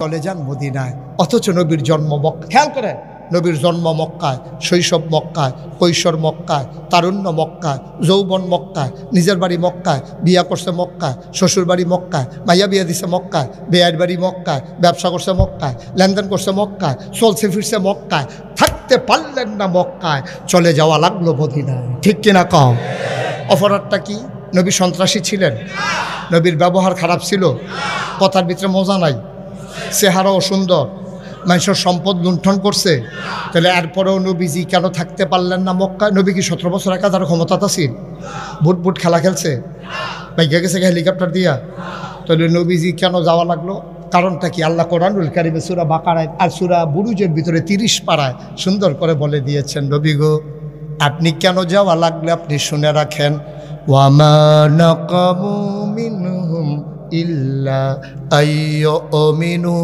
চলে যান মদিনায়, অথচ নবীর জন্ম মক্কা। খেয়াল করেন, নবীর জন্ম মক্কায়, শৈশব মক্কায়, কৈশোর মক্কায়, তারুণ্য মক্কায়, যৌবন মক্কায়, নিজের বাড়ি মক্কায়, বিয়া করছে মক্কায়, শ্বশুর বাড়ি মক্কায়, মাইয়া বিয়া দিছে মক্কায়, বেয়ার বাড়ি মক্কায়, ব্যবসা করছে মক্কায়, লেনদেন করছে মক্কায়, চলছে ফিরছে মক্কায়, থাকতে পারলেন না মক্কায়, চলে যাওয়া লাগলো মদিনায়। ঠিক কিনা কম? অপরাধটা কি? নবী সন্ত্রাসী ছিলেন? নবীর ব্যবহার খারাপ ছিল? কথার ভিতরে মজা নাই? চেহারাও সুন্দর? মানুষের সম্পদ লুণ্ঠন করছে? তাহলে এরপরেও নবীজি কেন থাকতে পারলেন না মক্কায়? নবী কি 17 বছর একা তার ক্ষমতা ছিল? বুট খেলা খেলছে? বাইকে গেছে হেলিকপ্টার দিয়া? তাহলে নবীজি কেন যাওয়া লাগলো? কারণটা কি? আল্লাহ কোরআনুল কারিমে সূরা বাকারায় আর সূরা বুরুজের ভিতরে 30 পারায় সুন্দর করে বলে দিয়েছেন, নবী গো আপনি কেন যাওয়া লাগলে আপনি শুনে রাখেন। ওয়ামা নাকামু মিনহুম ইল্লা আইয়ুমিনু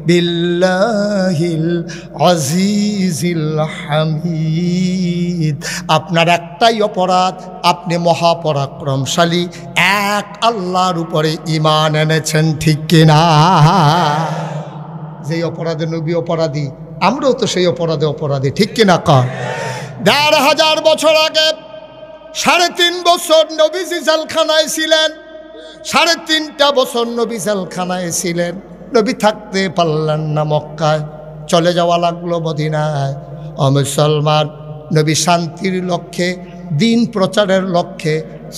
বিল্লাহিল আজিজিল হামিদ। আপনার একটাই অপরাধ, আপনি মহাপরাক্রমশালী এক আল্লাহর উপরে ঈমান এনেছেন। ঠিক কিনা? যেই অপরাধে নবী অপরাধী, আমরাও তো সেই অপরাধী। ঠিক কিনা কর? ১,৫০০ বছর আগে ৩.৫ বছর নবীজি জেলখানায় ছিলেন। ৩.৫ বছর নবী জেলখানায় ছিলেন। নবী থাকতে পারলেন না মক্কায়, চলে যাওয়া লাগলো মদিনায়। ও মুসলমান, নবী শান্তির লক্ষ্যে, দিন প্রচারের লক্ষ্যে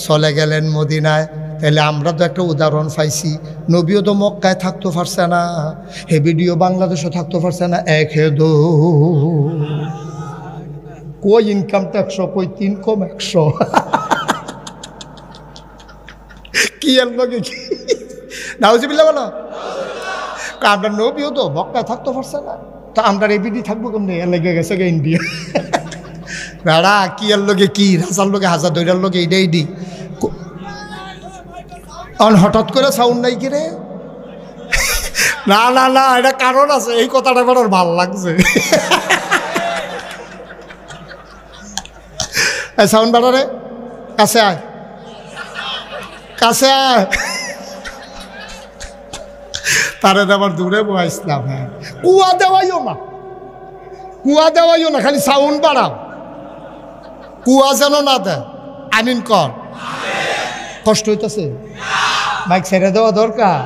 চলে গেলেন মদিনায়। তাহলে আমরা তো একটা উদাহরণ পাইছি, নবীও তো মক্কায় থাকতে পারছে না, হে ভিডিও বাংলাদেশও থাকতে পারছে না। কই ইনকাম তো 100, কই 3 কম 100। কি এর লগে কি নাউজুবিল্লাহ বলো? আমরা নবীও তো মক্কায় থাকতে পারছে না, তা আমরা এবিডি থাকবো কেমনি? এর লেগে গেছে গে ইন্ডিয়া। বেড়া কি এর লগে কি, রাজার লগে হাজার দৈরার লগে এইটাই দি। হঠাৎ করে সাউন্ড নাই কি রে? না না না, এটা কারণ আছে, এই কথাটা আমার ভাল লাগছে। সাউন্ড বাড়া রে, কাছে আয়, কাছে আয়। তারে আবার দূরে বসাইছিলাম। হ্যাঁ, কুয়া দেওয়াইও না, খালি সাউন্ড বাড়াও, কুয়া যেন না দেয়। আমিন কর। কষ্ট হইতেছে? মাইক ছেড়ে দেওয়া দরকার।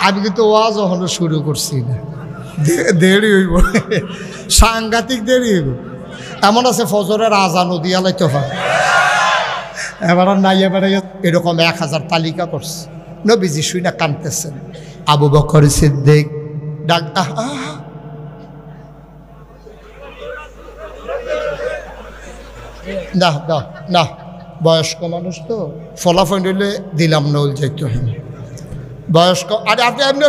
আমি কিন্তু ওয়াজ এখনো শুরু করছি না, দেরি হইব, সাংঘাতিক দেরি হইব। এমন আছে ফজরের আজানও দিয়া লাইতে হয়। এবার নাই, এবারে এরকম 1000 তালিকা করছে। নবীজি শুই না কাঁদতেছেন। আবু বকর সিদ্দিক ডাক, না না না, বয়স্ক মানুষ তো, ফলাফল হইলে দিলাম না, উল যাইতে হয় বয়স্ক। আরে আপনি এমনি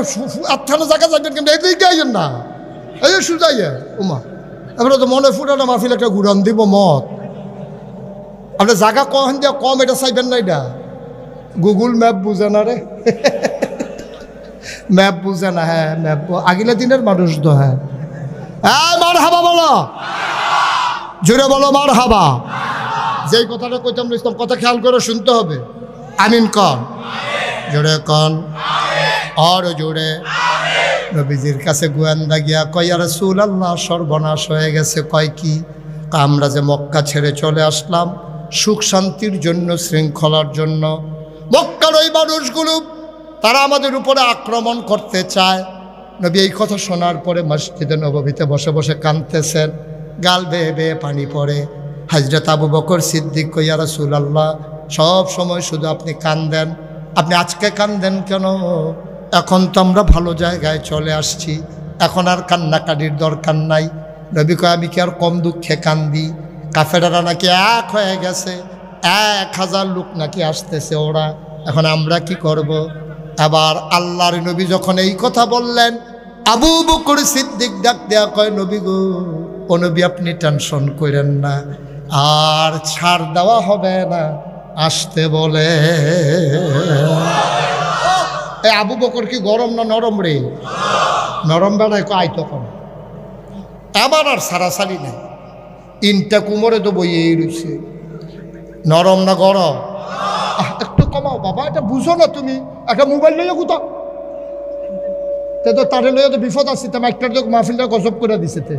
আত্মানো জায়গা যাবেন কিন্তু এইদিকে আইয়েন না, এই সুজাইয়া উমা। এবারে তো মনে ফুটানো মাহফিল একটা ঘুরান দিব মত। আপনি জায়গা কখন দিয়া কম, এটা চাইবেন না। এটা গুগল ম্যাপ বুঝে না রে, ম্যাপ বুঝে না। হ্যাঁ, ম্যাপ আগিলা দিনের মানুষ তো। হ্যাঁ, মার হাবা বলো, জোরে বলো মার হাবা। যেই কথাটা কইতাম ইসলাম, কথা খেয়াল করে শুনতে হবে। আমিন কন, জোরে কন, আর জোরে। নবীজির কাছে গোয়েন্দা গিয়া কয়, ইয়া রাসূলুল্লাহ সর্বনাশ হয়ে গেছে। কয় কি? আমরা যে মক্কা ছেড়ে চলে আসলাম সুখ শান্তির জন্য, শৃঙ্খলার জন্য, মক্কার ওই মানুষগুলো তারা আমাদের উপরে আক্রমণ করতে চায়। নবী এই কথা শোনার পরে মসজিদে নববীতে বসে বসে কাঁদতেছেন, গাল বেয়ে বেয়ে পানি পড়ে। হযরত আবু বকর সিদ্দিক কয়, ইয়া রাসূলুল্লাহ সব সময় শুধু আপনি কাঁদেন, আপনি আজকে কাঁদেন কেন? এখন তো আমরা ভালো জায়গায় চলে আসছি, এখন আর কান্নাকাটির দরকার নাই। নবী কয়, আমি কি আর কম দুঃখে কান্দি? কাফেররা নাকি এক হয়ে গেছে, 1000 লোক নাকি আসতেছে ওরা, এখন আমরা কি করব? আবার আল্লাহর নবী যখন এই কথা বললেন, আবু বকর সিদ্দিক ডাক দেয়া কয়, নবী গো, ও নবী আপনি টেনশন করেন না, আর ছাড় দেওয়া হবে না, আসতে বলে। এই আবু বকর কি গরম না নরম রে? নরম বেড়ায় আয় তখন। এবার আর সারাসারি নাই, ইনটা কুমোরে তো বইয়েই রয়েছে। নরম না গরম? একটু কমাও বাবা, এটা বুঝো না তুমি। একটা মোবাইল লইয়া কোথাও তো তারে লইয়া তো বিপদ আসছে, তা একটার তো মাহফিলটা গজব করে দিছে। তে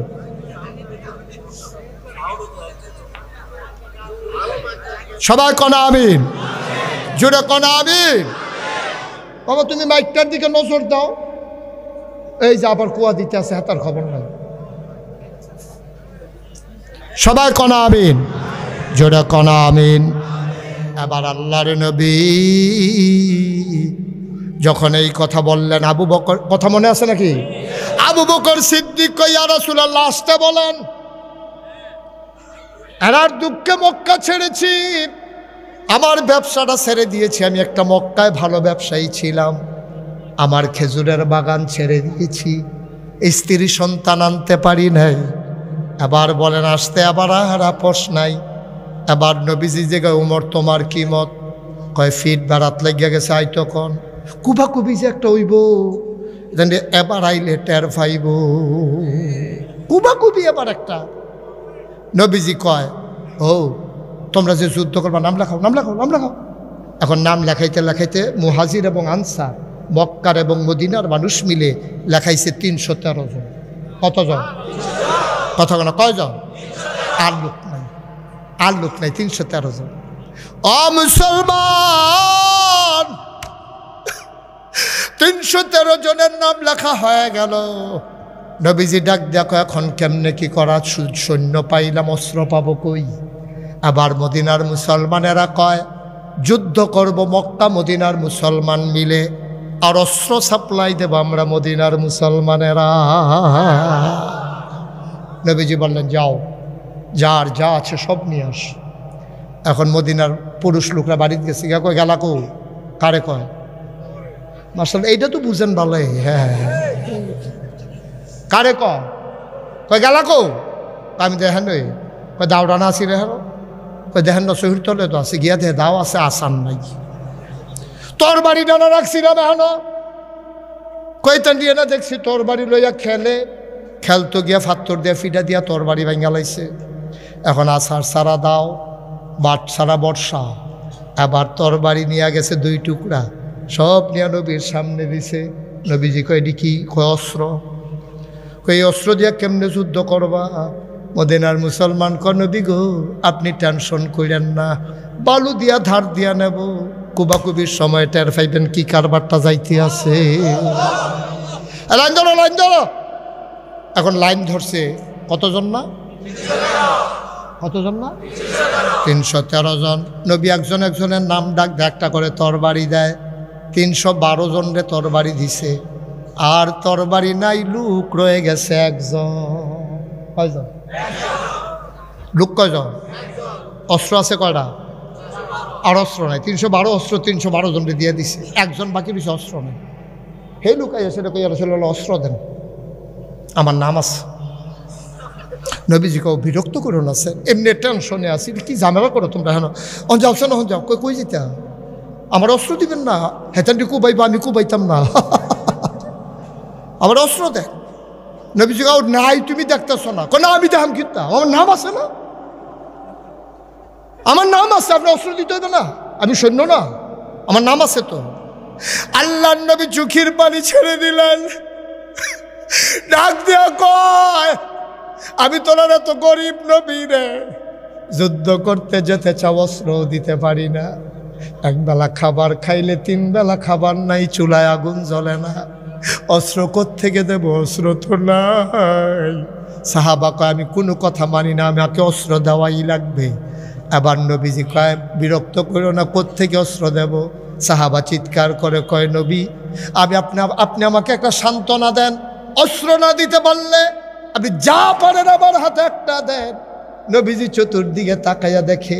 সবাই কনা আমিন, জোরে কনা আমিন। বাবা তুমি মাইকটার দিকে নজর দাও, এই যে আবার কুয়া দিতে আছে, হাতার খবর নাই। সবাই কনা আমিন, জোরে কনা আমিন। এবার আল্লাহর নবী যখন এই কথা বললেন, আবু বকর, কথা মনে আছে নাকি? আবু বকর সিদ্দিক ইয়া রাসূলুল্লাহ আসতে বলেন, এরার দুঃখে মক্কা ছেড়েছি, আমার ব্যবসাটা ছেড়ে দিয়েছি। আমি একটা মক্কায় ভালো ব্যবসায়ী ছিলাম, আমার খেজুরের বাগান ছেড়ে দিয়েছি, স্ত্রী সন্তান আনতে পারি নাই। এবার বলেন আসতে আবার আর আপোষ নাই। এবার নবীজি জায়গায় উমর তোমার কি মত? কয় ফিট বেড়াত লাগিয়া গেছে, আইতো কন কুবা কুবি যে একটা হইব, এবার আইলে টের পাইব কুবা কুবি এবার একটা। নবীজি কয় ও তোমরা যে যুদ্ধ করবা নাম লেখাও, নাম লেখাও, নাম লেখাও। এখন নাম লেখাইতে লেখাইতে মুহাজির এবং আনসার, মক্কার এবং মদিনার মানুষ মিলে লেখাইছে 313 জন। কতজন? কথা কেন কয়জন? আর লোক নাই, আর লোক নাই, 313 জন। ও মুসলমান, 313 জনের নাম লেখা হয়ে গেল। নবীজি ডাক দেখো এখন কেমনে কি করা, সৈন্য পাইলাম, অস্ত্র পাবো কই? আবার মদিনার মুসলমানেরা কয় যুদ্ধ করব, মক্কা মদিনার মুসলমান মিলে, আর অস্ত্র সাপ্লাই দেব আমরা মদিনার মুসলমানেরা। নবীজি বললেন যাও, যার যা আছে সব নিয়ে আস। এখন মদিনার পুরুষ লোকরা বাড়িতে গেছে, কয় গেলা কো? কারে কয়? মার্শাল এইটা তো বুঝেন ভালোই। হ্যাঁ কারে কয়? গেলা কো? আমি দেখেন ওই কয় দাওটা না আসি রেহার, কয় দেখেন না শহীদ তলে তো আছে, গিয়া দেখে দাও আছে, আসান নাই। তোর বাড়ি ডানা রাখছি না বেহানো, কয়তান দিয়ে না দেখছি তোর বাড়ি লইয়া খেলে, খেলতো গিয়া ফাত্তর দিয়া ফিটা দিয়া তোর বাড়ি ভেঙে লাইছে। এখন আষাঢ় সারা দাও, বাট সারা বর্ষা, আবার তোর বাড়ি নিয়ে গেছে 2 টুকরা, সব নিয়ে নবীর সামনে দিছে। নবীজি কয় এটি কি? কয় অস্ত্র। কই অস্ত্র দিয়া কেমনে যুদ্ধ করবা? মদিনার মুসলমান কয় নবী গো আপনি টেনশন করেন না, বালু দিয়া ধার দিয়া নেব, কুবাকুবির সময় টের পাইবেন কি কারবারটা যাইতে আছে। লাইন ধরো, লাইন ধরো। এখন লাইন ধরছে কতজন না? কতজন না? 313 জন। নবী একজন একজনের নাম ডাক একটা করে তরবারি দেয়, 312 জনরে তরবারি দিছে। আর তরবারি নাই, লোক রয়ে গেছে একজন। কয়জন লোক? কয়জন? অস্ত্র আছে কয়টা? আর অস্ত্র নাই। 312 অস্ত্র 312 জনরে দিয়ে দিছে, একজন বাকি দিছে অস্ত্র নেই। হে লুকাই আছে, অস্ত্র দেন, আমার নাম আছে। নবীজিকেও বিরক্ত করো না স্যার, এমনি টেনশনে আছি, কি ঝামেলা করো তোমরা? হেন অন যাওছে না, হন যাও। কই যেতে? আমার অস্ত্র দিবেন না, হেতানটি কুবাইবা, আমি কুবাইতাম না, আমার অস্ত্র দেন। নবীজি কাউ নাই, তুমি দেখতেছ না? না আমি দেখাম কিন্তু, আমার নাম আছে না, আমার নাম আছে, আপনার অস্ত্র দিতে হবে না, আমি সৈন্য না, আমার নাম আছে তো। আল্লাহর নবী চোখের পানি ছেড়ে দিলেন, ডাক দিয়া কয় আমি তোলার এত গরিব নবী রে, যুদ্ধ করতে যেতে চাও অস্ত্র দিতে পারি না, একবেলা খাবার খাইলে 3 বেলা খাবার নাই, চুলায় আগুন জ্বলে না, অস্ত্র কোত্থেকে দেব? অস্ত্র তো নাই। সাহাবা কয় আমি কোনো কথা মানি না, আমাকে অস্ত্র দেওয়াই লাগবে। আবার নবীজি কয় বিরক্ত করো না, কোত্থেকে অস্ত্র দেব? সাহাবা চিৎকার করে কয় নবী আপনি আমাকে একটা সান্ত্বনা দেন, অস্ত্র না দিতে পারলে আপনি যা পারেন আমার হাতে একটা দেন। নবীজি চতুর্দিকে তাকাইয়া দেখে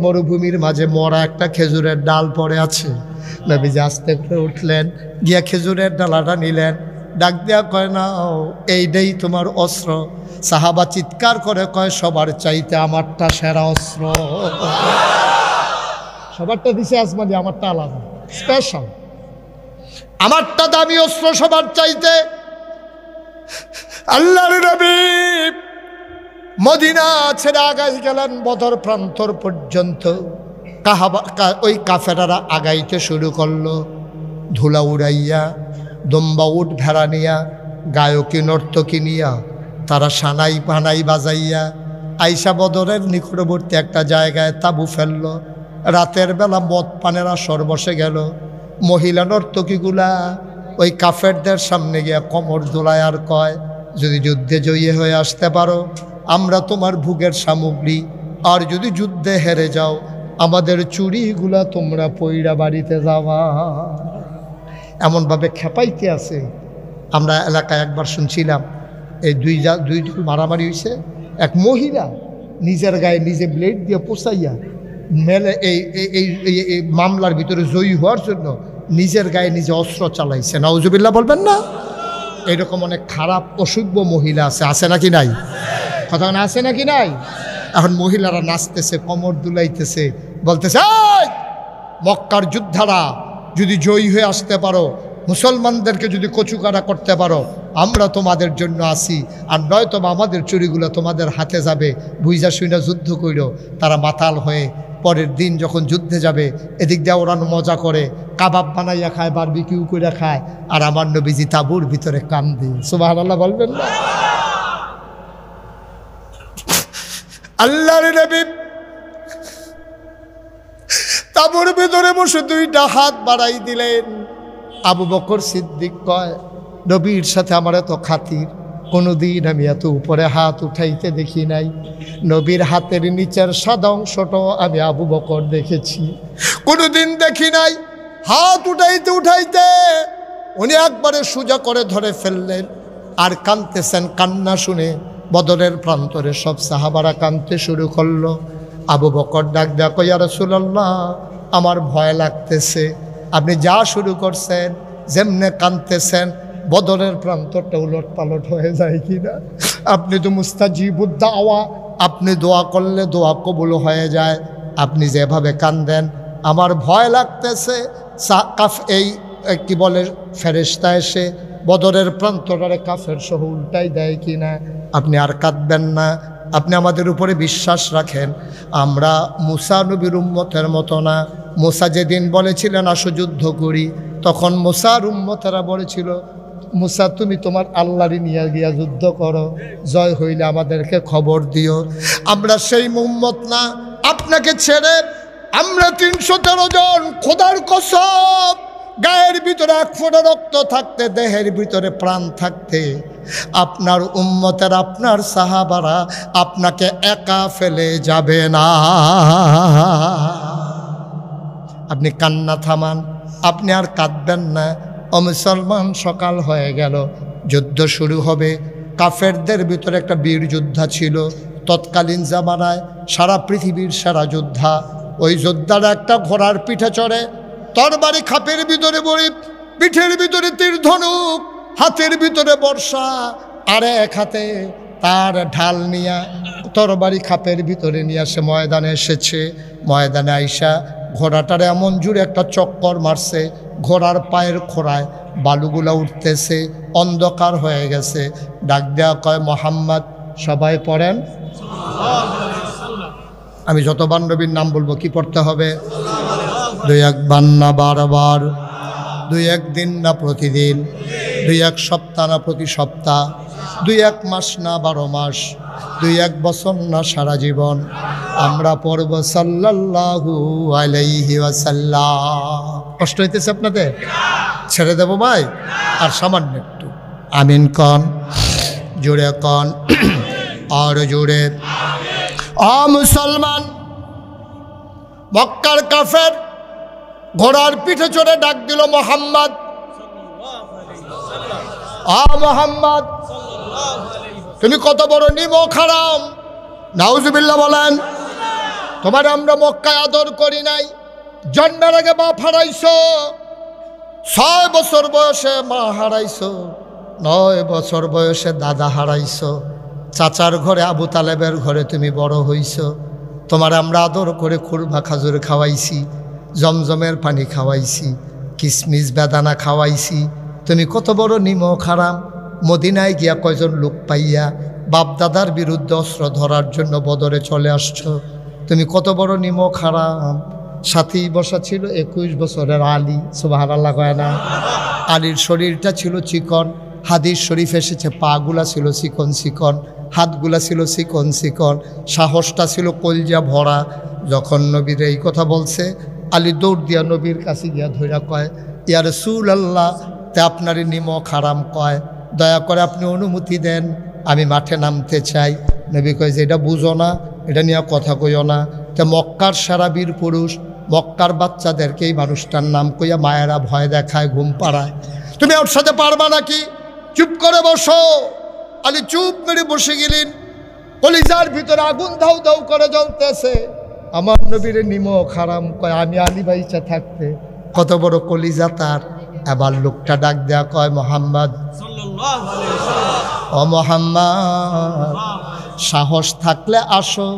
মরুভূমির মাঝে মরা একটা খেজুরের ডাল পড়ে আছে। নবীজি আস্তে করে উঠলেন, গিয়া খেজুরের ডালাটা নিলেন, ডাক দেয়া কয় নাও, এইটাই তোমার অস্ত্র। সাহাবা চিৎকার করে কয় সবার চাইতে আমারটা সেরা অস্ত্র। সবারটা দিছে আসমানি, আমারটা আলাদা, স্পেশাল, আমারটা দামি অস্ত্র সবার চাইতে। আল্লাহর নবী মদিনা ছেড়ে আগাই গেলেন বদর প্রান্তর পর্যন্ত। ওই কাফেরারা আগাইতে শুরু করলো, ধুলা উড়াইয়া দম্বা উট ভেড়া নিয়া, গায়কী নর্তকী নিয়া, তারা সানাই পানাই বাজাইয়া আইসা বদরের নিকটবর্তী একটা জায়গায় তাঁবু ফেলল। রাতের বেলা মদ পানের আসর বসে গেল। মহিলা নর্তকীগুলা ওই কাফেরদের সামনে গিয়া কোমর দোলায় আর কয়, যদি যুদ্ধে জয়ী হয়ে আসতে পারো আমরা তোমার ভোগের সামগ্রী, আর যদি যুদ্ধে হেরে যাও আমাদের চুড়িগুলা তোমরা পইড়া বাড়িতে যাওয়া। এমনভাবে খেপাইতে আছে। আমরা এলাকায় একবার শুনছিলাম এই দুই মারামারি হয়েছে। এক মহিলা নিজের গায়ে নিজে ব্লেড দিয়ে পোষাইয়া মেলে এই মামলার ভিতরে জয়ী হওয়ার জন্য নিজের গায়ে নিজে অস্ত্র চালাইছে। নাউজুবিল্লাহ বলবেন না? এরকম অনেক খারাপ অসভ্য মহিলা আছে নাকি নাই? কথা না আছে নাকি নাই? এখন মহিলারা নাচতেছে, কোমর দুলাইতেছে, বলতেছে মক্কার যোদ্ধারা যদি জয়ী হয়ে আসতে পারো, মুসলমানদেরকে যদি কচুকাটা করতে পারো, আমরা তোমাদের জন্য আসি, আর নয়তো আমাদের চুরিগুলো তোমাদের হাতে যাবে। বুঝা শুইনা যুদ্ধ কইল। তারা মাতাল হয়ে পরের দিন যখন যুদ্ধে যাবে, এদিক দিয়ে ওরা মজা করে, কাবাব বানাইয়া খায়, বারবিকিউ করে খায়, আর আমার নবীজি তাঁবুর ভিতরে কান্দে। সুবহানাল্লাহ বলবেন না? আল্লাহর নবী তাঁবুর ভিতরে বসে দুইটা হাত বাড়াই দিলেন। আবু বকর সিদ্দিক কয়, নবীর সাথে আমার এত খাতির, কোনোদিন আমি এত উপরে হাত উঠাইতে দেখি নাই। নবীর হাতের নিচের সাদা অংশটাও আমি আবু বকর দেখেছি, কোনোদিন দেখি নাই। হাত উঠাইতে উঠাইতে উনি একবারে সোজা করে ধরে ফেললেন আর কাঁদতেছেন। কান্না শুনে বদরের প্রান্তরে সব সাহাবারা কাঁদতে শুরু করলো। আবু বকর ডাক দেয়া কয়, ইয়া রাসূলুল্লাহ, আমার ভয় লাগতেছে। আপনি যা শুরু করছেন, যেমনে কাঁদতেছেন, বদরের প্রান্তরটা উলট পালট হয়ে যায় কিনা। আপনি তো মুস্তাজিবুদ দাওয়া, আপনি দোয়া করলে দোয়া কবুল হয়ে যায়। আপনি যেভাবে কান্দেন আমার ভয় লাগতেছে এই কি বলে ফেরেশতা এসে বদরের প্রান্তরে কাফের সহ উল্টাই দেয় কিনা। আপনি আর কাঁদবেন না, আপনি আমাদের উপরে বিশ্বাস রাখেন। আমরা মুসা নবীর উম্মতের মতো না। মুসা যেদিন বলেছিলেন আসো যুদ্ধ করি, তখন মুসার উম্মতেরা বলেছিল, মুসা তুমি তোমার আল্লাহরই নিয়ে গিয়া যুদ্ধ করো, জয় হইলে আমাদেরকে খবর দিও। আমরা সেই উম্মত না। আপনাকে ছেড়ে আমরা 313 জন, খোদার কসম, গায়ের ভিতরে এক ফোঁটা রক্ত থাকতে, দেহের ভিতরে প্রাণ থাকতে, আপনার উম্মতের, আপনার সাহাবারা আপনাকে একা ফেলে যাবে না। আপনি কান্না থামান, আপনি আর কাঁদবেন না। ও মুসলমান, সকাল হয়ে গেল, যুদ্ধ শুরু হবে। কাফেরদের ভিতরে একটা বীর যোদ্ধা ছিল তৎকালীন জামানায়, সারা পৃথিবীর সেরা যোদ্ধা। ওই যোদ্ধারা একটা ঘোড়ার পিঠে চড়ে, তরবারি খাপের ভিতরে বড়ি, পিঠের ভিতরে তীর ধনুক, হাতের ভিতরে বর্ষা, আর এক হাতে তার ঢাল নিয়া তরবারি খাপের ভিতরে নিয়ে আসে ময়দানে এসেছে। ময়দানে আইসা ঘোড়াটার এমন জুড়ে একটা চক্কর মারছে, ঘোড়ার পায়ের খোড়ায় বালুগুলা উঠতেছে, অন্ধকার হয়ে গেছে। ডাক দেয়া কয়, মোহাম্মদ। সবাই পড়েন। আমি যতবার নবীর নাম বলবো কি পড়তে হবে? 2-1 বার না বারবার, 2-1 দিন না প্রতিদিন, 2-1 সপ্তাহ না প্রতি সপ্তাহ, 2-1 মাস না 12 মাস, 2-1 বছর না সারা জীবন। আমরা পড়ব সাল্লাল্লাহু আলাইহি ওয়াসাল্লাম। কষ্ট হইতেছে আপনাদের? ছেড়ে দেব ভাই? আর সামান্য একটু আমিন কন, জোরে কন, আর জোরে। ও মুসলমান, মক্কার কাফের ঘোড়ার পিঠে চড়ে ডাক দিল, মোহাম্মদ। মোহাম্মদ, তুমি কত বড় নিমক হারাম। নাউজুবিল্লাহ বলেন। তোমার আমরা মক্কায় আদর করি নাই, জন্মের আগে বাপ হারাইছো, 6 বছর বয়সে মা হারাইছো, 9 বছর বয়সে দাদা হারাইছো, চাচার ঘরে আবু তালেবের ঘরে তুমি বড় হইছো। তোমার আমরা আদর করে খুরমা খাজুর খাওয়াইছি, জমজমের পানি খাওয়াইছি, কিশমিশ বেদানা খাওয়াইছি। তুমি কত বড় নিমক হারাম। মদিনায় গিয়া কয়জন লোক পাইয়া বাপদাদার বিরুদ্ধে অস্ত্র ধরার জন্য বদরে চলে আসছো। তুমি কত বড় নিমক হারাম। সাথেই বসা ছিল 21 বছরের আলী, সুবহানাল্লাহ কয় না? আলীর শরীরটা ছিল চিকন, হাদিস শরীফ এসেছে পাগুলা ছিল চিকন চিকন, হাতগুলা ছিল চিকন চিকন, সাহসটা ছিল কলজা ভরা। যখন নবীর এই কথা বলছে, আলী দৌড় দিয়া নবীর কাছে গিয়া ধইরা কয়, ইয়া রাসূলুল্লাহ, তে আপনারই নিমক হারাম কয়, দয়া করে আপনি অনুমতি দেন, আমি মাঠে নামতে চাই। নবী কয় যে এটা বুঝো না, এটা নিয়ে কথা কইও না। তে মক্কার সারা বীর পুরুষ, মক্কার বাচ্চাদেরকে এই মানুষটার নাম কইয়া মায়েরা ভয় দেখায়, ঘুম পাড়ায়, তুমি ওর সাথে পারবা নাকি? চুপ করে বসো। আলী চুপ করে বসে গেলেন। কলিজার ভিতরে আগুন ধাউ ধাউ করে জ্বলতেছে। আমার নবীর নিমক হারাম কয়, আমি আলী বাইচা থাকতে কত বড় কলিজা তার। এবার লোকটা ডাক দেয়া কয়, মোহাম্মদ, ও মোহাম্মদ, সাহস থাকলে আসো,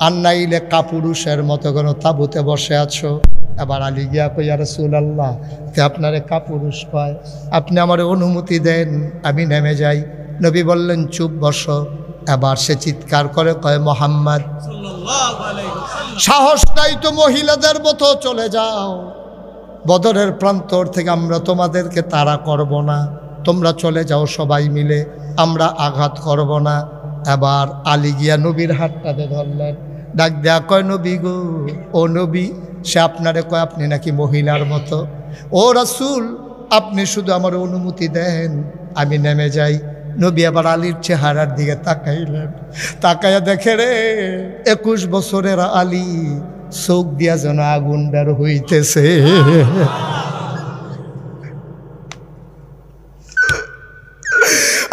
আর নাইলে কাপুরুষের মতো কোনো তাবুতে বসে আছো। এবার আলী গিয়া কই, ইয়া রাসূলুল্লাহ, কে আপনারে কাপুরুষ কয়, আপনি আমার অনুমতি দেন, আমি নেমে যাই। নবী বললেন চুপ বসো। এবার সে চিৎকার করে কয়, মোহাম্মদ, সাহস নাই তো মহিলাদের মতো চলে যাও, বদরের প্রান্তর থেকে আমরা তোমাদেরকে তাড়া করব না, তোমরা চলে যাও সবাই মিলে, আমরা আঘাত করব না। এবার আলী গিয়া নবীর হাতটাতে ধরলেন, ডাক দেয়া কয়, নবী গো, ও নবী, সে আপনারে কয় আপনি নাকি মহিলার মতো। ও রাসূল, আপনি শুধু আমার অনুমতি দেন, আমি নেমে যাই। নবী আবার আলীর চেহারার দিকে তাকাইলেন, তাকাইয়া দেখে রে 21 বছরের আলী, চোখ দিয়া যেন আগুন বের হইতেছে।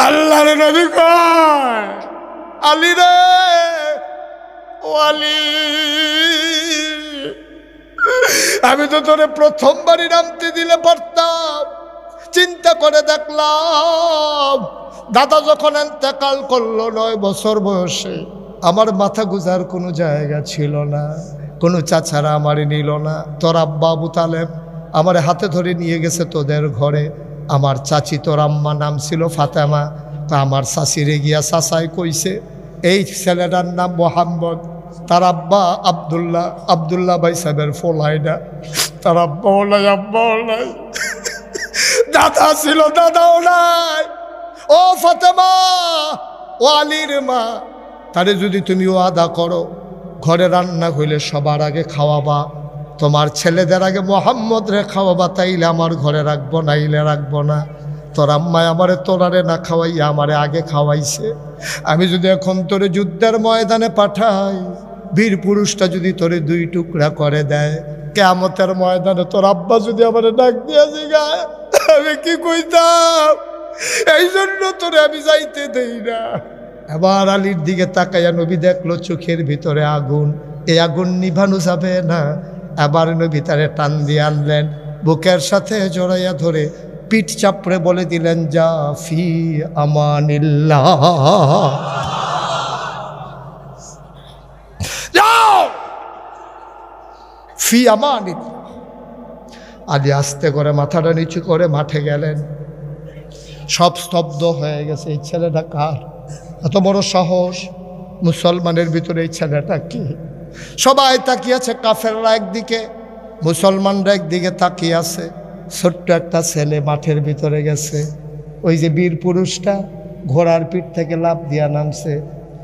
আল্লাহর নবী কয়, আলী রে, ও আলী, আমি তো তোরে প্রথমবারই নামতে দিলে পারতাম। চিন্তা করে দেখলাম, দাদা যখন ইন্তেকাল করলো 9 বছর বয়সে, আমার মাথা গুজার কোনো জায়গা ছিল না, কোনো চাচারা আমারে নিল না। তোর আব্বা আবু তালেব আমার হাতে ধরে নিয়ে গেছে তোদের ঘরে। আমার চাচি, তোর আম্মা নাম ছিল ফাতেমা, তা আমার চাচিরে গিয়া চাচাই কইছে এই ছেলেটার নাম মোহাম্মদ, তার আব্বা আবদুল্লাহ, আবদুল্লাহ ভাই সাহেবের ফোলাই না, তার আব্বাও নাই, আব্বাও নাই, দাদা ছিল, দাদাও নাই। ও ফাতেমা, ও আলীর মা, তারে যদি তুমি ওয়াদা করো ঘরে রান্না হইলে সবার আগে খাওয়াবা, তোমার ছেলেদের আগে মোহাম্মদ রে খাওয়াবা, তাইলে আমার ঘরে রাখবো, নাইলে রাখবো না। তোর আম্মায় আমারে তোরারে না খাওয়াইয়া আমারে আগে খাওয়াইছে। আমি যদি এখন তোরে যুদ্ধের ময়দানে পাঠাই, বীর পুরুষটা যদি তোরে 2 টুকরা করে দেয়, কিয়ামতের ময়দানে তোর আব্বা যদি আমারে ডাক দিয়া জিগায়, আমি কি কইতাম? এই জন্য তোরে আমি যাইতে দেই না। এবার আলীর দিকে তাকাইয়া নবী দেখলো চোখের ভিতরে আগুন, এই আগুন নিভানো যাবে না। এবার নবী তারে টান দিয়ে আনলেন, বুকের সাথে জড়াইয়া ধরে পিঠ চাপড়ে বলে দিলেন, যা ফি আমানিল্লাহ, যাও ফি আমানিল্লাহ। আলী আস্তে করে মাথাটা নিচু করে মাঠে গেলেন। সব স্তব্ধ হয়ে গেছে। এই ছেলেটা কার? এত বড় সাহস মুসলমানের ভিতরে, এই ছেলেটা কি? সবাই তাকিয়ে আছে, কাফেররা একদিকে, মুসলমানরা একদিকে তাকিয়ে আছে। ছোট্ট একটা ছেলে মাঠের ভিতরে গেছে। ওই যে বীর পুরুষটা ঘোড়ার পিঠ থেকে লাফ দিয়া নামছে।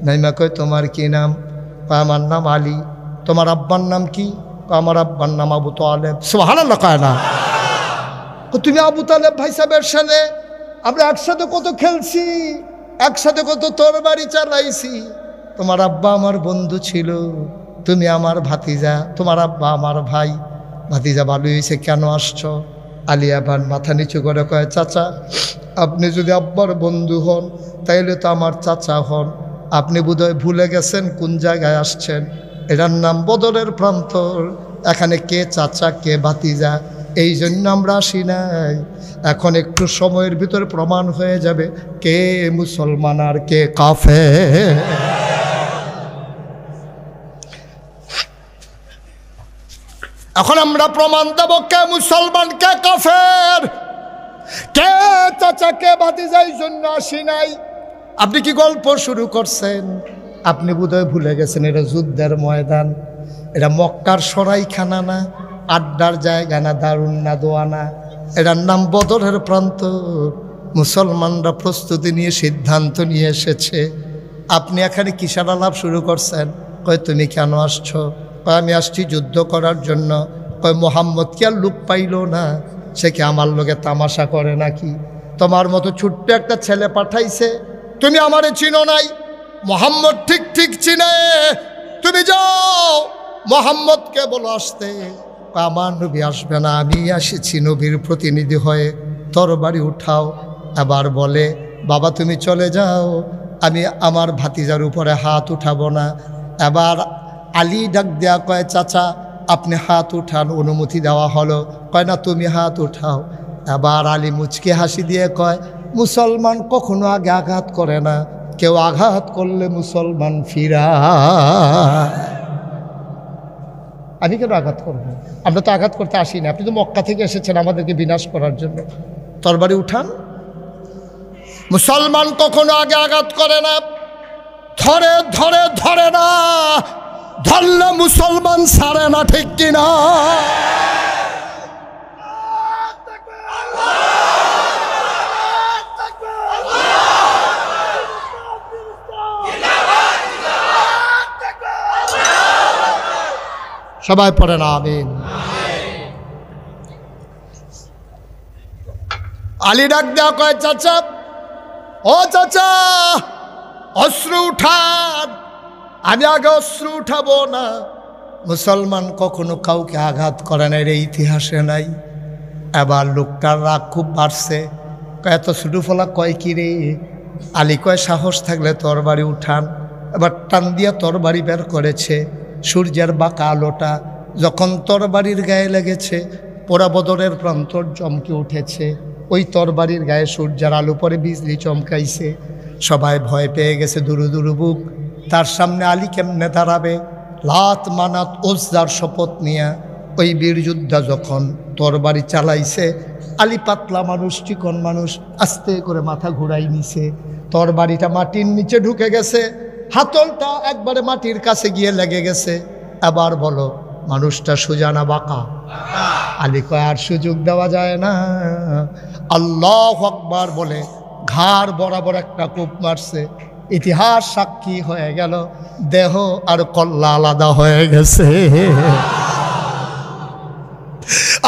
নাইমা কয়, তোমার কি নাম? আমার নাম আলী। তোমার আব্বার নাম কি? আমার আব্বার নাম আবু তালেব। সুবহানাল্লাহ কয় না? তুমি আবু তালেব ভাই সাহেবের সাথে আমরা একসাথে কত খেলছি, একসাথে কত তরবারি চালাইছি। তোমার আব্বা আমার বন্ধু ছিল, তুমি আমার ভাতিজা, তোমার আব্বা আমার ভাই। ভাতিজা ভালো হয়েছে, কেন আসছো? আলী আবার মাথা নিচু করে কয়, চাচা, আপনি যদি আব্বার বন্ধু হন তাইলে তো আমার চাচা হন। আপনি বোধহয় ভুলে গেছেন কোন জায়গায় আসছেন। এটার নাম বদরের প্রান্তর। এখানে কে চাচা কে ভাতিজা, এই জন্য আমরা আসি নাই। এখন একটু সময়ের ভিতরে প্রমাণ হয়ে যাবে কে মুসলমান আর কে কাফের। এখন আমরা প্রমাণ দেব কে মুসলমান কে কাফের, কে চাচা কে ভাতিজা। এই জন্য আসি নাই। আপনি কি গল্প শুরু করছেন? আপনি বোধহয় ভুলে গেছেন এটা যুদ্ধের ময়দান। এটা মক্কার সরাইখানা না, আড্ডার জায়গা না, দারুন না দোয়ানা, এটার নাম বদরের প্রান্ত। মুসলমানরা প্রস্তুতি নিয়ে সিদ্ধান্ত নিয়ে এসেছে। আপনি এখানে কিসের আলাপ শুরু করছেন? কয় তুমি কেন আসছো? কয় আমি আসছি যুদ্ধ করার জন্য। কয় মোহাম্মদ কি আর লোক পাইল না? সে কি আমার লোকে তামাশা করে নাকি? তোমার মতো ছোট্ট একটা ছেলে পাঠাইছে, তুমি আমারে চিনো নাই, মোহাম্মদ ঠিক ঠিক চিনে। তুমি যাও মোহাম্মদকে বলো আসতে। আমার নবী আসবে না, আমি এসেছি নবীর প্রতিনিধি হয়ে, তরবারি উঠাও। আবার বলে বাবা তুমি চলে যাও, আমি আমার ভাতিজার উপরে হাত উঠাবো না। এবার আলী ডাক দেয়া কয় চাচা আপনি হাত উঠান, অনুমতি দেওয়া হলো। কয় না তুমি হাত উঠাও। এবার আলী মুচকে হাসি দিয়ে কয় মুসলমান কখনো আগে আঘাত করে না, কেউ আঘাত করলে মুসলমান ফিরা। আমি কেন আঘাত করবো? আমরা তো আঘাত করতে আসি না, আপনি তো মক্কা থেকে এসেছেন আমাদেরকে বিনাশ করার জন্য। তরবারি উঠান। মুসলমান কখনো আগে আঘাত করে না, ধরে ধরে ধরে না, ধরলে মুসলমান ছাড়ে না, ঠিক কিনা? সবাই পড়ে না আমিন। আলী ডাক দেওয়া কয় চাচা, ও চাচা অস্ত্র উঠান। আমি আগে অস্ত্র উঠাবো না। মুসলমান কখনো কাউকে আঘাত করে না, এর ইতিহাসে নাই। এবার লোকটার রাগ খুব বাড়ছে, এত ছোটো ফলা কয় কি রে? আলী কয় সাহস থাকলে তরবারি উঠান। এবার টান দিয়া তরবারি বের করেছে। সূর্যের বাঁকা আলোটা যখন তরবারির গায়ে লেগেছে, পোড়া বদরের প্রান্তর চমকে উঠেছে। ওই তরবারির গায়ে সূর্যের আলো পরে বিজলি চমকাইছে। সবাই ভয় পেয়ে গেছে, দুরু দুরু বুক। তার সামনে আলী কেমনে দাঁড়াবে? লাত মানাত ওজ্জার শপথ নিয়ে ওই বীর যোদ্ধা যখন তরবারি চালাইছে, আলী পাতলা মানুষ, চিকন মানুষ, আস্তে করে মাথা ঘুরাই নিছে। তরবারিটা মাটির নিচে ঢুকে গেছে, হাতলটা একবারে মাটির কাছে গিয়ে লেগে গেছে। আবার বলো মানুষটা সোজা না বাঁকা? আলী কয় আর সুযোগ দেওয়া যায় না। আল্লাহু আকবার বলে ঘাড় বরাবর একটা কূপ মারছে। ইতিহাস সাক্ষী হয়ে গেল, দেহ আর কল্লা আলাদা হয়ে গেছে।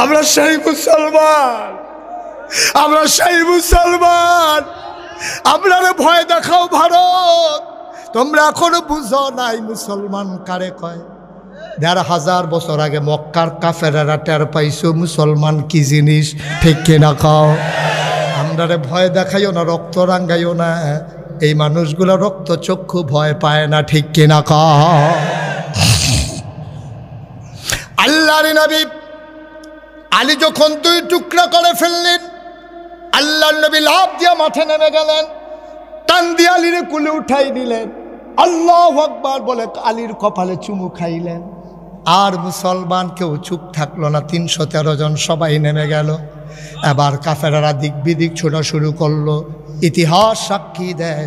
আমরা সেই মুসলমান, আমরা সেই মুসলমান। আপনারা ভয় দেখাও ভারত, তোমরা এখনো বুঝো নাই মুসলমান কারে কয়। ১,৫০০ বছর আগে মক্কার কাফেরেরা টের পাইছো মুসলমান কি জিনিস, ঠিক কিনা খাও? আমরা ভয় দেখাইও না, রক্ত রাঙ্গাইও না। এই মানুষগুলো রক্ত চক্ষু ভয় পায় না, ঠিক কিনা খাও? আল্লাহর নবী আলী যখন 2 টুকরা করে ফেললেন, আল্লাহর নবী লাফ দিয়ে মাঠে নেমে গেলেন, টান দিয়ে আলীরে কুলে উঠাই দিলেন। আল্লাহু আকবার বলে আলীর কপালে চুমু খাইলেন। আর মুসলমান কেউ চুপ থাকলো না। ৩১৩ জন সবাই নেমে গেল। এবার কাফেরারা দিক বিদিক ছোটা শুরু করলো। ইতিহাস সাক্ষী দেয়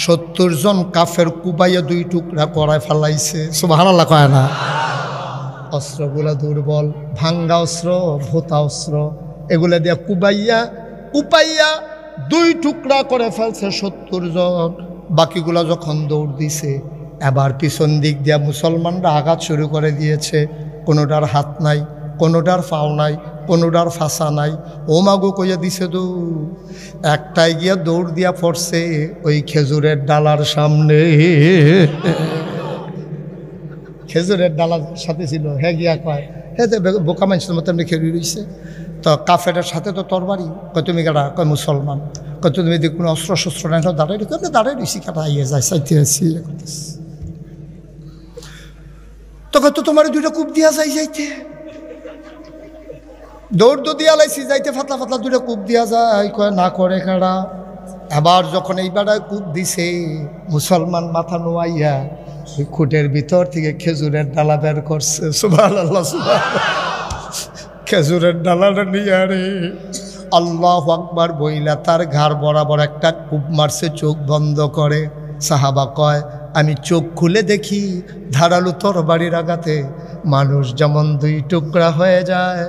৭০ জন কাফের কুবাইয়া 2 টুকরা করায় ফেলাইছে। সুবহানাল্লাহ কয় না? অস্ত্রগুলো দুর্বল, ভাঙ্গা অস্ত্র, ভোতা অস্ত্র, এগুলো দিয়ে কুপাইয়া 2 টুকরা করে ফেলছে ৭০ জন। বাকিগুলো যখন দৌড় দিছে, এবার পিছন দিক দিয়ে মুসলমানরা আঘাত শুরু করে দিয়েছে। কোনোটার হাত নাই, কোনোটার পাও নাই, কোনোটার ফাঁসা নাই। ও মাগো কইয়া দিছে দৌড়। একটাই গিয়া দৌড় দিয়া পড়ছে ওই খেজুরের ডালার সামনে। খেজুরের ডালার সাথে ছিল, হ্যাঁ গিয়া কয় হ্যাঁ বোকা মানুষের মতো এমনি খেয়ে রয়েছে। তো কাফেরের সাথে তো তরবারি। কয় তুমি কাটা? কয় মুসলমান। কয় তুমি যদি কোনো অস্ত্র শস্ত্র নাই দাঁড়াই রেখে দাঁড়াই রয়েছি, কাটা ইয়ে যায় চাইতে আসি। তখন তো তোমার 2টা কূপ দিয়া যাইতে দৌড় তো দিয়া লাইছি, যাইতে ফাতলা ফাতলা 2টা কূপ দিয়া যায়। কয় না করে কারা। এবার যখন এই বেড়ায় কূপ দিছে, মুসলমান মাথা নোয়াইয়া ওই খুঁটের ভিতর থেকে খেজুরের ডালা বের করছে। সুবহানাল্লাহ, সুবহানাল্লাহ। খেজুরের ডালাটা নিয়ে রে আল্লাহু আকবার বইলা তার ঘাড় বরাবর একটা কূপ মারছে, চোখ বন্ধ করে। সাহাবা কয় আমি চোখ খুলে দেখি ধারালো তরবারির আঘাতে মানুষ যেমন দুই টুকরা হয়ে যায়,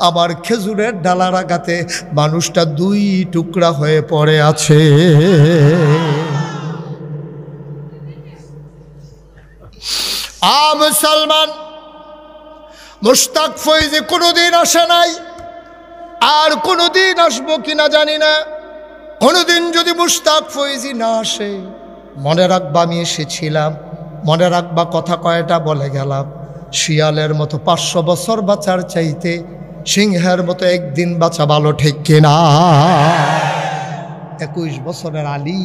আবার খেজুরের ডালার আঘাতে মানুষটা দুই টুকরা হয়ে পড়ে আছে। মুসলমান, মুশতাক ফৈজি কোনোদিন আসে নাই, আর কোনোদিন আসবো কিনা জানি না। কোনোদিন যদি মুশতাক ফৈজি না আসে, মনে রাখবা আমি এসেছিলাম, মনে রাখবা কথা কয়টা বলে গেলাম। শিয়ালের মতো 500 বছর বাঁচার চাইতে সিংহের মতো একদিন বাঁচা ভালো, ঠিক কিনা? 21 বছরের আলী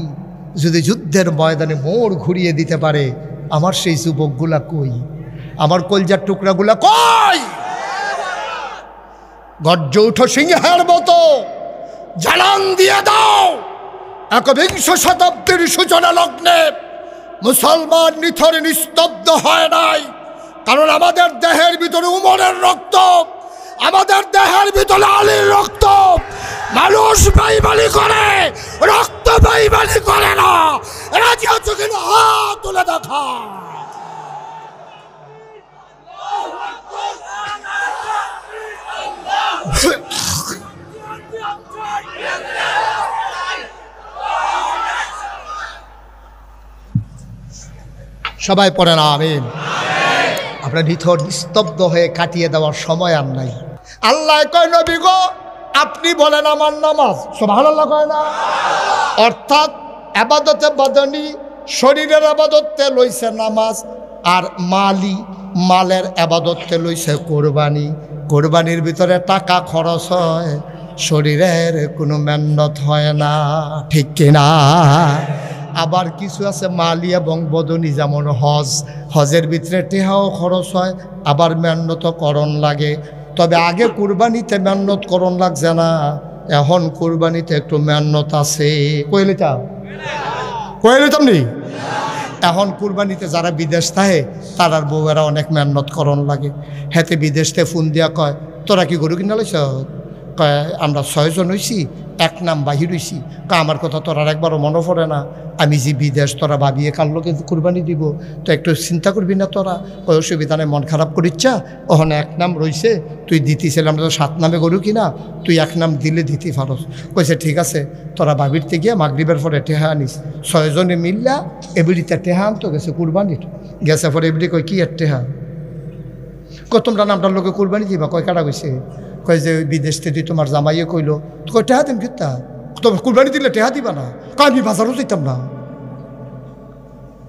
যদি যুদ্ধের ময়দানে মোড় ঘুরিয়ে দিতে পারে, আমার সেই যুবকগুলা কই? আমার কলজার টুকরাগুলা কই? গর্জে উঠো সিংহের মতো, জানান দিয়ে দাও। 21 শতাব্দীর সূচনা লগ্নে মুসলমান নিথরে নিস্তব্ধ হয় নাই, কারণ আমাদের দেহের ভিতরে উমরের রক্ত, আমাদের দেহের ভিতরে আলীর রক্ত। মানুষ বেঈমানি করে, রক্ত বেঈমানি করে না। রাজি হচ্ছে কিনা হাত তুলে দেখা। সবাই পড়েন আমিন। আমরা নিথর নিস্তব্ধ হয়ে কাটিয়ে দেওয়ার সময় আর নাই। আল্লাহ কয় নবী গো আপনি বলেন আমার নামাজ, সুবহানাল্লাহ কয় না? অর্থাৎ ইবাদতে বাদানি, শরীরের ইবাদতে লইছে নামাজ, আর মালের ইবাদতে লইছে কোরবানি। কোরবানির ভিতরে টাকা খরচ হয়, শরীরের কোনো মেহনত হয় না, ঠিক কিনা? আবার কিছু আছে মালি এবং বদনি, যেমন হজের ভিতরে টেহাও খরচ হয়, আবার মেহনত করণ লাগে। তবে আগে কুরবানিতে মেহনত করণ লাগছে না, এখন কুরবানিতে একটু মেহনত আছে। কইলিতাম নি? এখন কুরবানিতে যারা বিদেশ থাকে তারার বউয়েরা অনেক মেহনত করণ লাগে। হেতে বিদেশ থেকে ফোন দিয়া কয় তোরা কি গরু কিনা লইছ? কয় আমরা 6 জন হইছি, 1 নাম বাহির হইছি। কয় আমার কথা তোর আর একবারও মনে পড়ে না? আমি যে বিদেশ, তোরা ভাবিয়ে কার লোকে কুরবানি দিব, তো একটু চিন্তা করবি না তোরা? ওই অসুবিধা নেই, মন খারাপ করিচ্ছা, ওখানে 1 নাম রইছে, তুই দিতেছিলাম তো 7 নামে গরু কিনা, তুই 1 নাম দিলে দিতে পারস। কইছে ঠিক আছে, তোরা বাবিরতে গিয়ে মাগরিবের পরে টেহা আনিস। 6 জনে মিললা এবিড়িতে টেহা আনতো গেছে কুরবানির। গেছে পরে এবিড়ি কয় কি আর টেহা? কয় তোমরা নামটার লোকে কুরবানি দিবা? কয় কাটা গেছে? কয় যে বিদেশ থেকে তোমার জামাইয়ে কইলো, কয় টেহা দিন কিতা, তোমার কুরবানি দিলে টেহা দিবা না? কয় আমি বাজারও যেতাম না,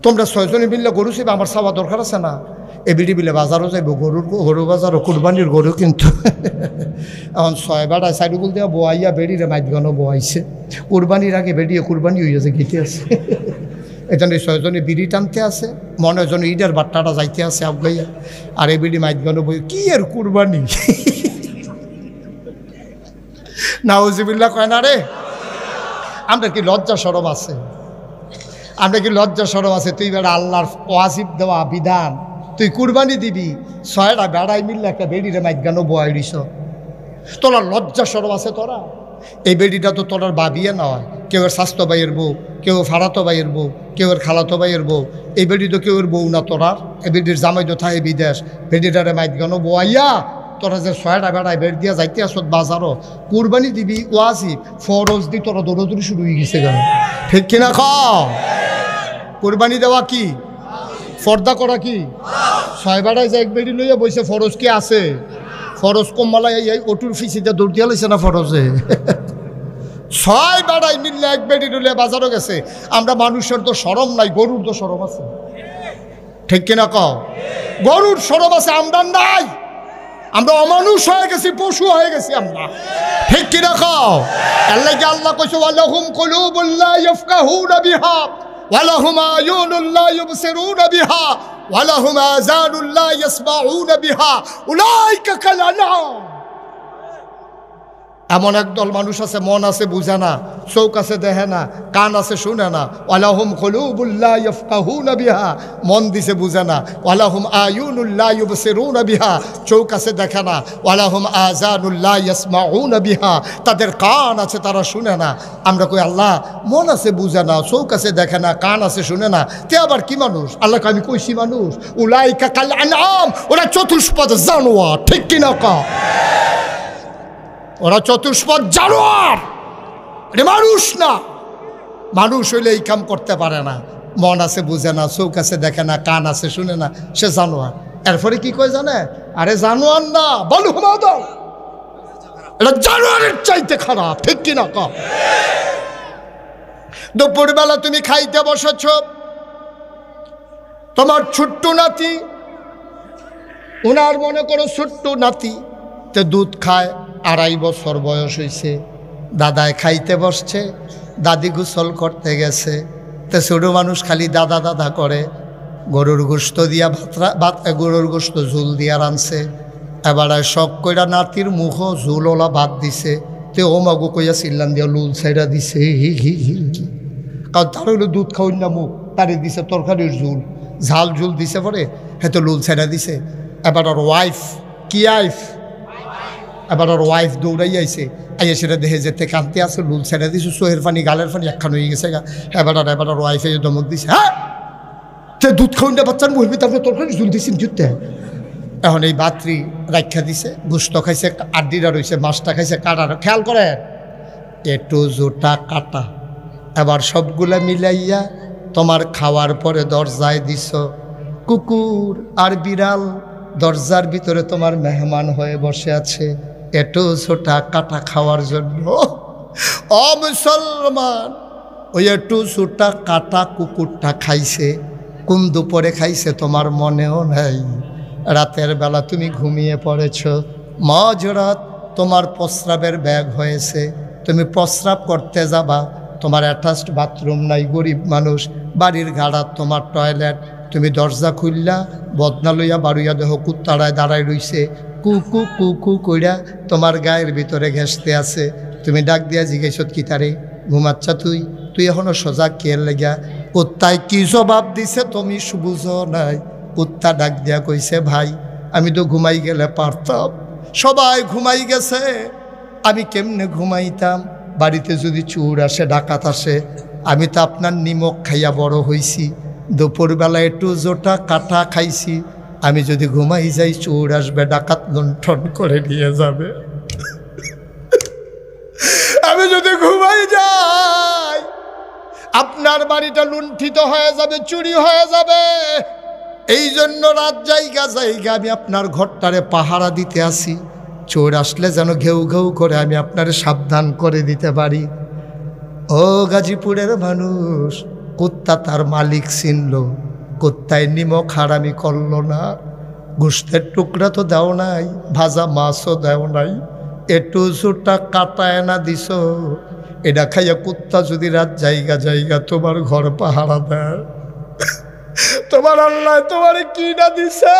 তোমরা 6 জনে মিললে গরু চাইবা, আমার চাওয়া দরকার আছে না? এবিডি বিলে বাজারও যাইব, গরু বাজারও কুরবানির গরু। কিন্তু এখন 6 বেড়ায় সাইডুকুল দেওয়া বোয়াইয়া বেড়িরে মাইদগানও বোয়াইছে। কুরবানির আগে বেড়িয়ে কুরবানি হইয়াছে, গীতে আছে। এখানে 6 জনে বিড়ি টানতে আছে, মনে জন ঈদের বাট্টাটা যাইতে আছে আবগাইয়া, আর এই বিড়ি মাইদগানও বই কি এর কুরবানি। নাউজুবিল্লাহ কয় না রে? আমরা কি লজ্জা শরম আছে? আমরা কি লজ্জা শরম আছে? তুই বেড়া আল্লাহর ওয়াজিব দেওয়া বিধান, তুই কুরবানি দিবি, 6টা বেড়াই মিললে একটা বেড়িরে মাইদগানও বোয়াই দিছ। তোরা লজ্জা শরম আছে তোরা? এই বেড়িটা তো তোরার ভাবিয়ে নয়, কেউ এর স্বাস্থ্য ভাইয়ের বউ, কেউ ফাড়াতো ভাইয়ের বউ, কেউ এর খালাতো ভাইয়ের বউ। এই বেড়ি তো কেউ এর বউ না তোরার। এই বেড়ির জামাই তো থাকে বিদেশ, বেড়িটারে মাইদগানও বোয়াইয়া তোরা যে 6টা বেড়ায় বেড় দিয়া যাইতে আসত বাজারও, কুরবানি দিবি ওয়াজিব, ফরজ দি তোরা দৌড়দৌড়ি শুরু হয়ে গেছে কেন? ঠিক কিনা খাও? কুরবানি দেওয়া কি? ফর্দা করা কি? 6 বেড়ায় যে এক বেড়ি লইয়া বইছে, ফরজ কি আছে? ফরজ কমমালাই এই অটুর ফিসিতে দৌড় দিয়া লইছে না ফরজে? 6 বেড়ায় মিললে এক বেড়ি লইয়া বাজারও গেছে। আমরা মানুষের তো শরম নাই, গরুর তো শরম আছে, ঠিক কিনা কও? গরুর শরম আছে, আমরা নাই। আমরা অমানুষ হয়ে গেছি, পশু হয়ে গেছি আমরা, ঠিক কিনা কও? আল্লাহ কইছে ওয়ালাহুম কুলুবুল লা ইয়াফকাহুনা বিহা ওয়ালাহুম আয়ুনুল লা ইউবসিরুনা বিহা ওয়ালাহুম আযানুল লা ইয়াসমাউনা বিহা উলাইকা কাল আনআম। এমন একদল মানুষ আছে, মন আছে বুঝে না, চোখ আছে দেখে না, কান আছে শুনে না। ওয়ালাহুম কুলুবুল্লা ইয়াফকাহুনা বিহা, মন দিছে বুঝে না। ওয়ালাহুম আয়ুনুল্লা ইউবসিরুনা বিহা, চোখ আছে দেখে না। ওয়ালাহুম আযানুল্লা ইয়াসমাউনা বিহা, তাদের কান আছে তারা শুনে না। আমরা কই আল্লাহ মন আছে বুঝে না, চোখ আছে দেখে না, কান আছে শুনে না, তে আবার কি মানুষ? আল্লাহ আমি কইছি মানুষ। উলাইকা কাল আনআম, ওরা চতুষ্পদ জানোয়ার, ঠিক কিনা কা? ওরা চতুষ্পদ জানোয়ার, এটা মানুষ না। মানুষ হইলে এই কাম করতে পারে না। মন আছে বুঝে না, চোখ আছে দেখে না, কান আছে শুনে না, সে জানোয়ার। এরপরে কি কয় জানে? আরে জানোয়ার না, বলু দাও, এটা জানোয়ারের চাইতে খারাপ, ঠিক কিনা ক? দুপুরবেলা তুমি খাইতে বসেছ, তোমার ছোট্ট নাতি, ওনার মনে করো ছোট্ট নাতি, তে দুধ খায়, 2.5 বছর বয়স হয়েছে। দাদায় খাইতে বসছে, দাদি গোসল করতে গেছে, তে ছোটো মানুষ খালি দাদা দাদা করে। গরুর গোস্ত দিয়া গরুর গোস্ত ঝুল দিয়া রানছে। এবার শখ কইরা নাতির মুখ ঝুলওলা ভাত দিছে, তে ও মাগু কইয়া চিল্লান দিয়া লুল ছাইরা দিছে। কারণ তার হইলো দুধ খাওয়াই না মুখ, তারে দিছে তরকারির ঝুল, ঝাল ঝুল দিছে পরে হেতো লুল ছাইরা দিছে। এবার ওর ওয়াইফ, কি আইফ, এবার ওর ওয়াইফ দৌড়াই আইছে, আইয়া সেটা দেখে যেতে কাঁদতে আছে, লুল ছেড়ে দিছে, চোহের পানি গালের পানি একখান হয়ে গেছে গা। এবার ওর ওয়াইফে ধমক দিছে, হ্যাঁ তে দুধ খাওয়াইনা বাচ্চার মুরবি, তারপরে তরকারি ঝুল দিছি জুতে। এখন এই বাত্রি রাখা দিছে, গুস্ত খাইছে, আড্ডিরা রয়েছে, মাছটা খাইছে, কাটার খেয়াল করে একটু জোটা কাটা। এবার সবগুলা মিলাইয়া তোমার খাওয়ার পরে দরজায় দিছ। কুকুর আর বিড়াল দরজার ভিতরে তোমার মেহমান হয়ে বসে আছে একটু ছোটা কাটা খাওয়ার জন্য। ও মুসলমান, ওই একটু ছোটা কাটা কুকুরটা খাইছে কোন দুপুরে খাইছে তোমার মনেও নাই। রাতের বেলা তুমি ঘুমিয়ে পড়েছ, মাঝরাত তোমার প্রস্রাবের ব্যাগ হয়েছে, তুমি প্রস্রাব করতে যাবা, তোমার অ্যাটাচড বাথরুম নাই, গরিব মানুষ, বাড়ির গাড়া তোমার টয়লেট, তুমি দরজা খুললা, বদনা লইয়া বাড়ুইয়া দেহ কুত্তাড়ায় দাঁড়ায় রইছে, কুকু কুকু কইরা তোমার গায়ের ভিতরে ঘেঁষতে আছে। তুমি ডাক দিয়া জিজ্ঞাসা কি তারে ঘুমাচ্ছা তুই, তুই এখনো সজাগ কেয়ার লেগা। কুত্তায় কি জবাব দিছে তুমি বুঝো নাই। কুত্তা ডাক দিয়া কইছে, ভাই আমি তো ঘুমাই গেলে পারতাম, সবাই ঘুমাই গেছে, আমি কেমনে ঘুমাইতাম? বাড়িতে যদি চোর আসে, ডাকাত আসে, আমি তো আপনার নিমক খাইয়া বড় হইছি, দুপুরবেলা একটু জোটা কাটা খাইছি, আমি যদি ঘুমাই যাই চোর আসবে, ডাকাত লুণ্ঠন করে নিয়ে যাবে। আমি যদি ঘুমাই যাই আপনার বাড়িটা লুণ্ঠিত হয়ে যাবে, চুরি হয়ে যাবে। এই জন্য রাত জায়গা আমি আপনার ঘরটারে পাহারা দিতে আসি, চোর আসলে যেন ঘেউ ঘেউ করে আমি আপনারে সাবধান করে দিতে পারি। ও গাজীপুরের মানুষ, কুত্তা তার মালিক চিনল, কুত্তায় নিমক হারামি করলো না, গোস্তের টুকরা তো দাও নাই, ভাজা মাছও দাও নাই, একটু ছোটা কাটায় না দিস, এটা খাইয়া কুত্তা যদি রাত জায়গা তোমার ঘর পাহারা দেয়, তোমার আল্লাহ তোমার কি না দিছে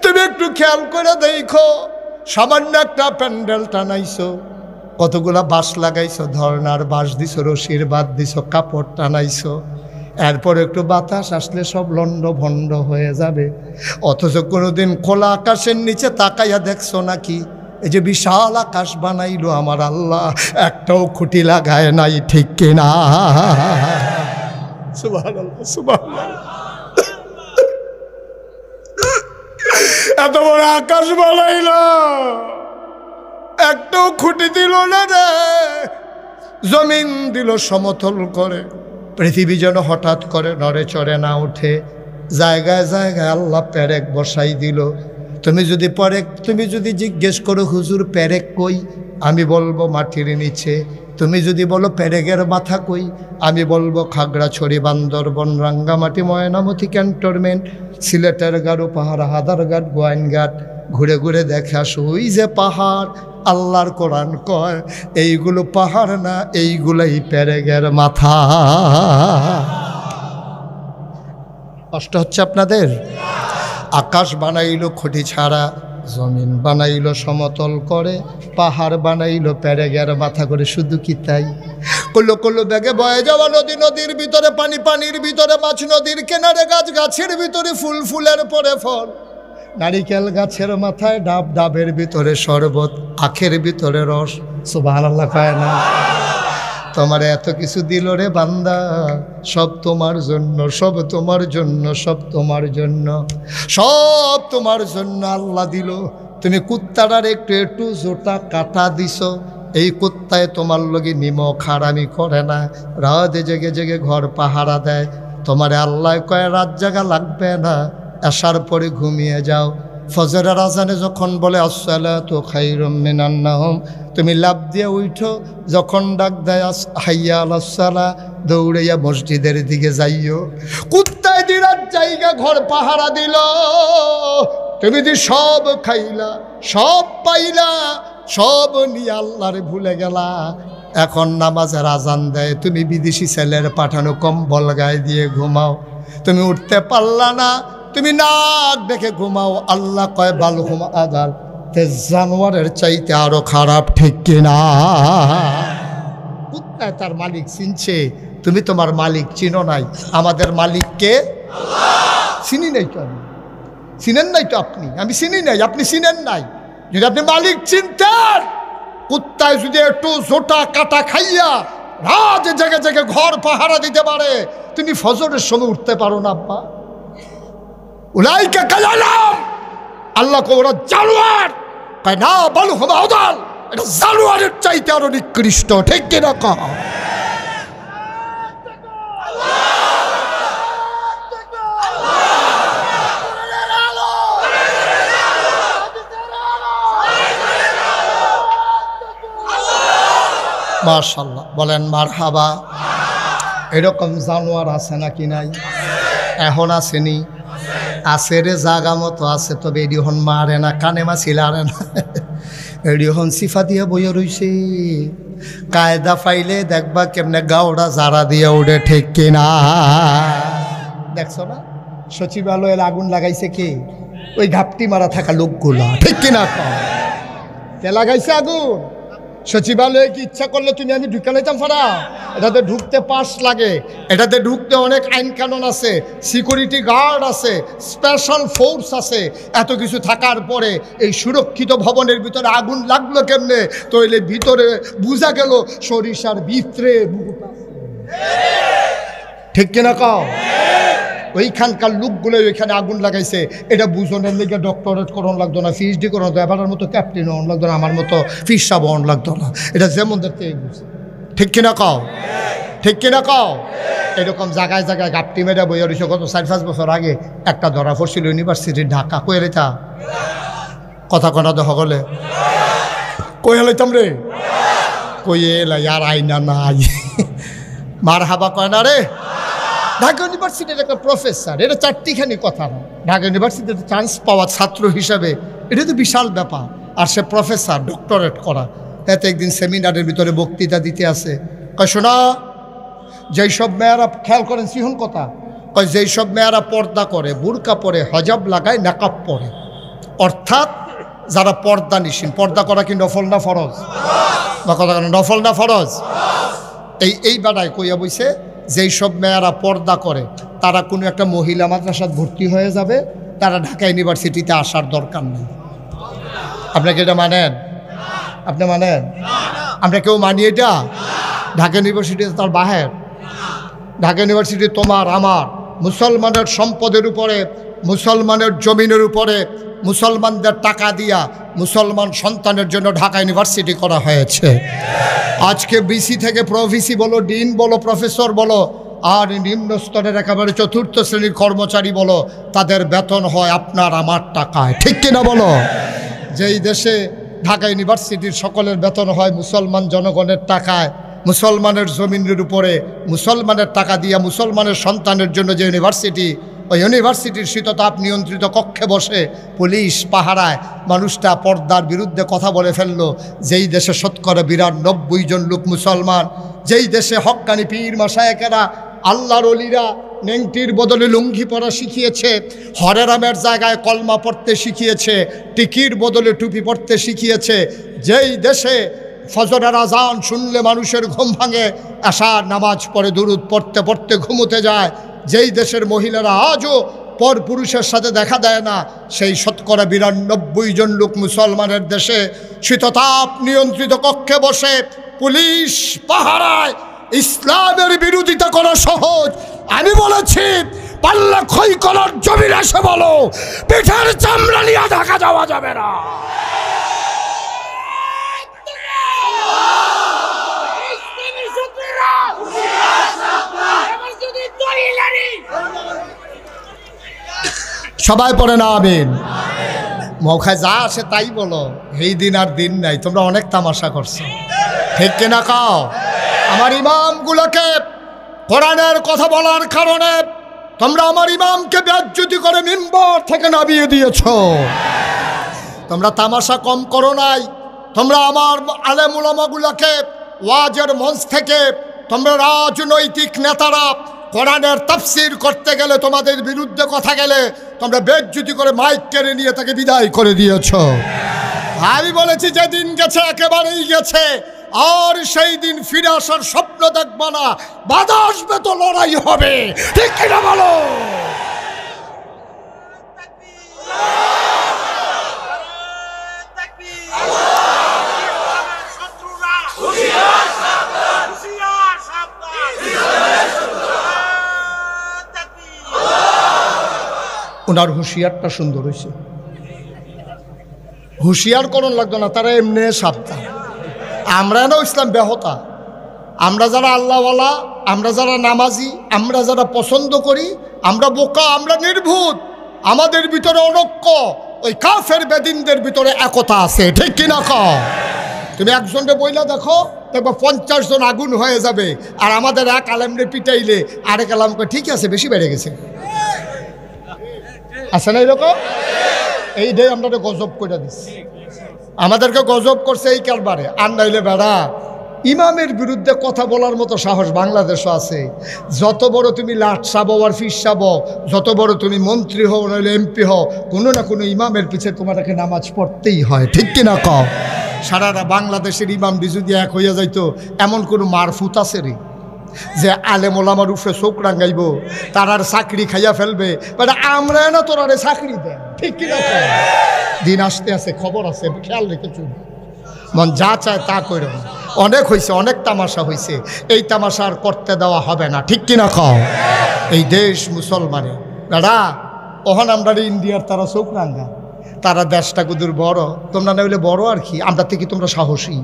তুমি একটু খেয়াল করে দেখো। সামান্য একটা প্যান্ডেল টানাইছো, কতগুলা বাঁশ লাগাইছো, ধর্নার বাঁশ দিছো, রশির বাদ দিছো, কাপড় টানাইছো, এরপর একটু বাতাস আসলে সব লন্ড ভন্ড হয়ে যাবে। অথচ কোনোদিন খোলা আকাশের নিচে তাকাইয়া দেখছো নাকি? এই যে বিশাল আকাশ বানাইলো আমার আল্লাহ, একটাও খুঁটি লাগায় নাই, ঠিক কিনা? সুবহানাল্লাহ, সুবহানাল্লাহ। এত বড় আকাশ বানাইলো, একটাও খুঁটি দিল না রে, জমিন দিল সমতল করে, পৃথিবী যেন হঠাৎ করে নড়ে চড়ে না ওঠে, জায়গায় জায়গায় আল্লাহ পেরেক বসাই দিল। তুমি যদি জিজ্ঞেস করো হুজুর পেরেক কই, আমি বলবো মাটির নিচে। তুমি যদি বলো পেরেকের মাথা কই, আমি বলবো খাগড়াছড়ি, বান্দরবন, রাঙ্গামাটি, ময়নামতি ক্যান্টনমেন্ট, সিলেটের গারো পাহাড়, হাদারঘাট, গোয়াইনঘাট, ঘুরে ঘুরে দেখে আসো। ওই যে পাহাড়, আল্লাহর কোরআন কয় এইগুলো পাহাড় না, এইগুলোই পেরেকের মাথা। কষ্ট হচ্ছে আপনাদের? আকাশ বানাইলো খুঁটি ছাড়া, জমিন বানাইলো সমতল করে, পাহাড় বানাইলো প্যারেগের মাথা করে। শুধু কি তাই? কলো কলো ব্যাগে বয়ে যাওয়া নদী, নদীর ভিতরে পানি, পানির ভিতরে মাছ, নদীর কিনারে গাছ, গাছের ভিতরে ফুল, ফুলের পরে ফল, নারিকেল গাছের মাথায় ডাব, ডাবের ভিতরে শরবত, আখের ভিতরে রস। সুবহানাল্লাহ কয় না? তোমার এত কিছু দিল রে বান্দা, সব তোমার জন্য, সব তোমার জন্য, সব তোমার জন্য, সব তোমার জন্য আল্লাহ দিল। তুমি কুত্তাটার একটু একটু জোটা কাটা দিছ, এই কুত্তায় তোমার লগে নিমক হারামি করে না, রাত জেগে জেগে ঘর পাহারা দেয়। তোমারে আল্লাহ কয় রাত জাগা লাগবে না, আসার পরে ঘুমিয়ে যাও। ফজরের আজানে যখন বলে আসসালাতু খায়রুম মিনান নাওম, তুমি লাফ দিয়ে উঠো। যখন ডাক দেয় হাইয়া আলাস সালাহ, দৌড়াইয়া মসজিদের দিকে যাইও। কুত্তায় দিরাত জায়গা ঘর পাহারা দিল, তুমি দি সব খাইলা, সব পাইলা, সব নিয়ে আল্লাহরে ভুলে গেলা। এখন নামাজের আজান দেয়, তুমি বিদেশি ছেলের পাঠানো কম্বল গায়ে দিয়ে ঘুমাও। তুমি উঠতে পারলা না, তুমি নাক দেখে ঘুমাও। আল্লাহ কয় বাল হুম আদাল, তে জানোয়ারের চাইতে আরো খারাপ, ঠিক কিনা? কুত্তায় তার মালিক চিনছে, তুমি তোমার মালিক চিনো নাই। আমাদের মালিককে চিনি নাই তো আমি, চিনেন নাই তো আপনি, আমি চিনি নাই, আপনি চিনেন নাই। যদি আপনি মালিক চিনতেন, কুত্তায় যদি একটু জোটা কাটা খাইয়া রাত জেগে জেগে ঘর পাহারা দিতে পারে, তুমি ফজরের সময় উঠতে পারো না আব্বা? উলাইকা কালালাম, আল্লাহ কো ওরা জানোয়ার, কয় না বলো হুম আদাল, এটা জানোয়ারের চাইতে আরো নিকৃষ্ট, ঠিক কিনা কহ? মাশাআল্লাহ বলেন মারহাবা। এরকম জানোয়ার আছে নাকি নাই? এখন আসেনি? আছে রে, জাগা মতো আছে, তবে এডি হন মারে না, কানে মাছি লারে না, এডি হন সিফা দিয়ে বইয়া রইছে। কায়দা পাইলে দেখবা কেমনে গাওড়া জারা দিয়ে উঠে, ঠিক কিনা? দেখছো না সচিবালয়ের আগুন লাগাইছে কে? ওই ঘাপটি মারা থাকা লোকগুলা, ঠিক কিনা? কে লাগাইছে আগুন? সচিবালয়ে কি ইচ্ছা করলে তুমি আমি ঢুকে লাইতাম ফারা? এটাতে ঢুকতে পাস লাগে, এটাতে ঢুকতে অনেক আইন কানুন আছে, সিকিউরিটি গার্ড আছে, স্পেশাল ফোর্স আছে। এত কিছু থাকার পরে এই সুরক্ষিত ভবনের ভিতরে আগুন লাগলো কেমনে? তো এলে ভিতরে বুঝা গেল সরিষার ভিতরে, ঠিক কিনা কও? ওইখানকার লোকগুলো ওইখানে আগুন লাগাইছে। এটা বুঝনের লেগে ডক্টরেট করানো লাগতো না, পিএইচডি করানো, এবারের মতো ক্যাপ্টেন হন লাগতো না, আমার মতো ফিসাব হন লাগতো না। এটা যেমন দেখতে বুঝে, ঠিক কিনা কও? ঠিক কিনা কও? এরকম জায়গায় জায়গায় ঘাপটি মেয়েরা বইয়া রয়েছে। গত 4-5 বছর আগে একটা ধরা পড়ছিল ইউনিভার্সিটি ঢাকা। কই এলাইতা? কথা কনা তো সকলে কই এলাইতাম রে, কই এলাই আর আইনা নাই, মার হাবা কয় না রে। ঢাকা ইউনিভার্সিটির একটা প্রফেসর, এটা চারটিখানি কথা না। ঢাকা ইউনিভার্সিটিতে চান্স পাওয়া ছাত্র হিসাবে এটা তো বিশাল ব্যাপার। আর সে প্রফেসর, ডক্টরেট করা। এতে একদিন সেমিনারের ভিতরে বক্তৃতা দিতে আসে। কয় শোনা, যেই সব মেয়েরা, খেয়াল করেন সিহন কথা, কয় যেই সব মেয়েরা পর্দা করে, বুরকা পরে, হজাব লাগায়, নাকাব পরে, অর্থাৎ যারা পর্দা নিশীন। পর্দা করা কি নফল না ফরজ? বা কথা কেন নফল না ফরজ? এই বাড়ায় কইয়া বইছে যেই সব মেয়েরা পর্দা করে তারা কোনো একটা মহিলা মাদ্রাসায় ভর্তি হয়ে যাবে, তারা ঢাকা ইউনিভার্সিটিতে আসার দরকার নেই। আপনাকে এটা মানেন? আপনি মানেন? আমরা কেউ মানি এটা? ঢাকা ইউনিভার্সিটিতে তার বাহের, ঢাকা ইউনিভার্সিটি তোমার আমার, মুসলমানের সম্পদের উপরে, মুসলমানের জমিনের উপরে, মুসলমানদের টাকা দিয়া মুসলমান সন্তানের জন্য ঢাকা ইউনিভার্সিটি করা হয়েছে। আজকে বিসি থেকে প্রভিসি বলো, ডিন বলো, প্রফেসর বলো, আর নিম্ন স্তরের একেবারে 4র্থ শ্রেণীর কর্মচারী বলো, তাদের বেতন হয় আপনার আমার টাকায়, ঠিক কিনা বলো? যেই দেশে ঢাকা ইউনিভার্সিটির সকলের বেতন হয় মুসলমান জনগণের টাকায়, মুসলমানের জমিনের উপরে মুসলমানের টাকা দিয়া মুসলমানের সন্তানের জন্য যে ইউনিভার্সিটি, ওই ইউনিভার্সিটির শীততাপ নিয়ন্ত্রিত কক্ষে বসে পুলিশ পাহারায় মানুষটা পর্দার বিরুদ্ধে কথা বলে ফেললো। যেই দেশে 99% জন লোক মুসলমান, যেই দেশে হক্কানি পীর মাশায়েখেরা, আল্লাহর ওলিরা নেংটির বদলে লুঙ্গি পরা শিখিয়েছে, হরে রামের জায়গায় কলমা পড়তে শিখিয়েছে, টিকির বদলে টুপি পড়তে শিখিয়েছে। যেই দেশে ফজরের আজান শুনলে মানুষের ঘুম ভাঙে, আশার নামাজ পড়ে দুরুদ পড়তে পড়তে ঘুমোতে যায়, যেই দেশের মহিলারা আজও পর পুরুষের সাথে দেখা দেয় না, সেই শতকরা ৯২ জন লোক মুসলমানের দেশে শীততাপ নিয়ন্ত্রিত কক্ষে বসে পুলিশ পাহারায়। ইসলামের বিরোধিতা করা সহজ, আমি বলেছি পাল্লা খই করার জমির এসে বলো, পিঠের চামড়া নিয়ে ঢাকা যাওয়া যাবে না। সবাই পড়ে না আমিন। মৌখায় যা আসে তাই বলো, এই দিন আর দিন নাই। তোমরা অনেক তামাশা করছো, ঠিক কিনা কাও? আমার ইমামগুলোকে কোরআনের কথা বলার কারণে তোমরা আমার ইমামকে বেজ্জতি করে মিম্বর থেকে নামিয়ে দিয়েছ। তোমরা তামাশা কম করো নাই। তোমরা আমার আলেম উলামাগুলোকে ওয়াজের মঞ্চ থেকে, তোমরা রাজনৈতিক নেতারা কোরআনের তাফসীর করতে গেলে, তোমাদের বিরুদ্ধে কথা গেলে তোমরা বেজ্জতি করে মাইক কেড়ে নিয়ে তাকে বিদায় করে দিয়েছ। আমি বলেছি যেদিন গেছে একেবারেই গেছে, আর সেই দিন ফিরে আসার স্বপ্ন দেখবা না। বাধা আসবে তো লড়াই হবে, ঠিক কিনা বলো? ওনার হুঁশিয়ারটা সুন্দর হয়েছে, হুঁশিয়ার করণ লাগতো না, তারা এমনি সাবধান। আমরা না ইসলাম ব্যাহতা, আমরা যারা আল্লাহওয়ালা, আমরা যারা নামাজি, আমরা যারা পছন্দ করি, আমরা বোকা, আমরা নির্ভুত, আমাদের ভিতরে অনক্য। ওই কাফের বেদিনদের ভিতরে একতা আছে, ঠিক কিনা কও? তুমি একজনকে বইলা দেখো, দেখবো 50 জন আগুন হয়ে যাবে। আর আমাদের এক আলেমরে পিটাইলে আরেক আলেমকে ঠিক আছে বেশি বেড়ে গেছে, আছে না এরকম? এই ডে আমরা গজব করে দিচ্ছি, আমাদেরকে গজব করছে এই কারবারে। আর নাইলে বেড়া ইমামের বিরুদ্ধে কথা বলার মতো সাহস বাংলাদেশও আছে। যত বড় তুমি লাট সাবো আর ফিস সাবো, যত বড় তুমি মন্ত্রী হও নইলে এমপি হও, কোনো না কোনো ইমামের পিছে তোমাদেরকে নামাজ পড়তেই হয়, ঠিক কিনা কও? সারা বাংলাদেশের ইমামটি যদি এক হইয়া যাইতো, এমন কোনো মারফুত আছে রে যে আলেম ওলামার উপরে চোখ রাঙাইব, তারার চাকরি খাইয়া ফেলবে? মানে আমরা না তোরারে চাকরি দেন, ঠিক কিনা? দিন আসতে আছে, খবর আছে, খেয়াল রেখেছো। মন যা চায় তা করে। অনেক হয়েছে, অনেক তামাশা হয়েছে, এই তামাশা আর করতে দেওয়া হবে না, ঠিক কিনা কও? এই দেশ মুসলমানের দাদা, ওখান আমরা ইন্ডিয়ার তারা চোখ রাঙ্গা, তারা দেশটা কুদুর বড়, তোমরা না হইলে বড় আর কি, আমরা থেকে তোমরা সাহসী।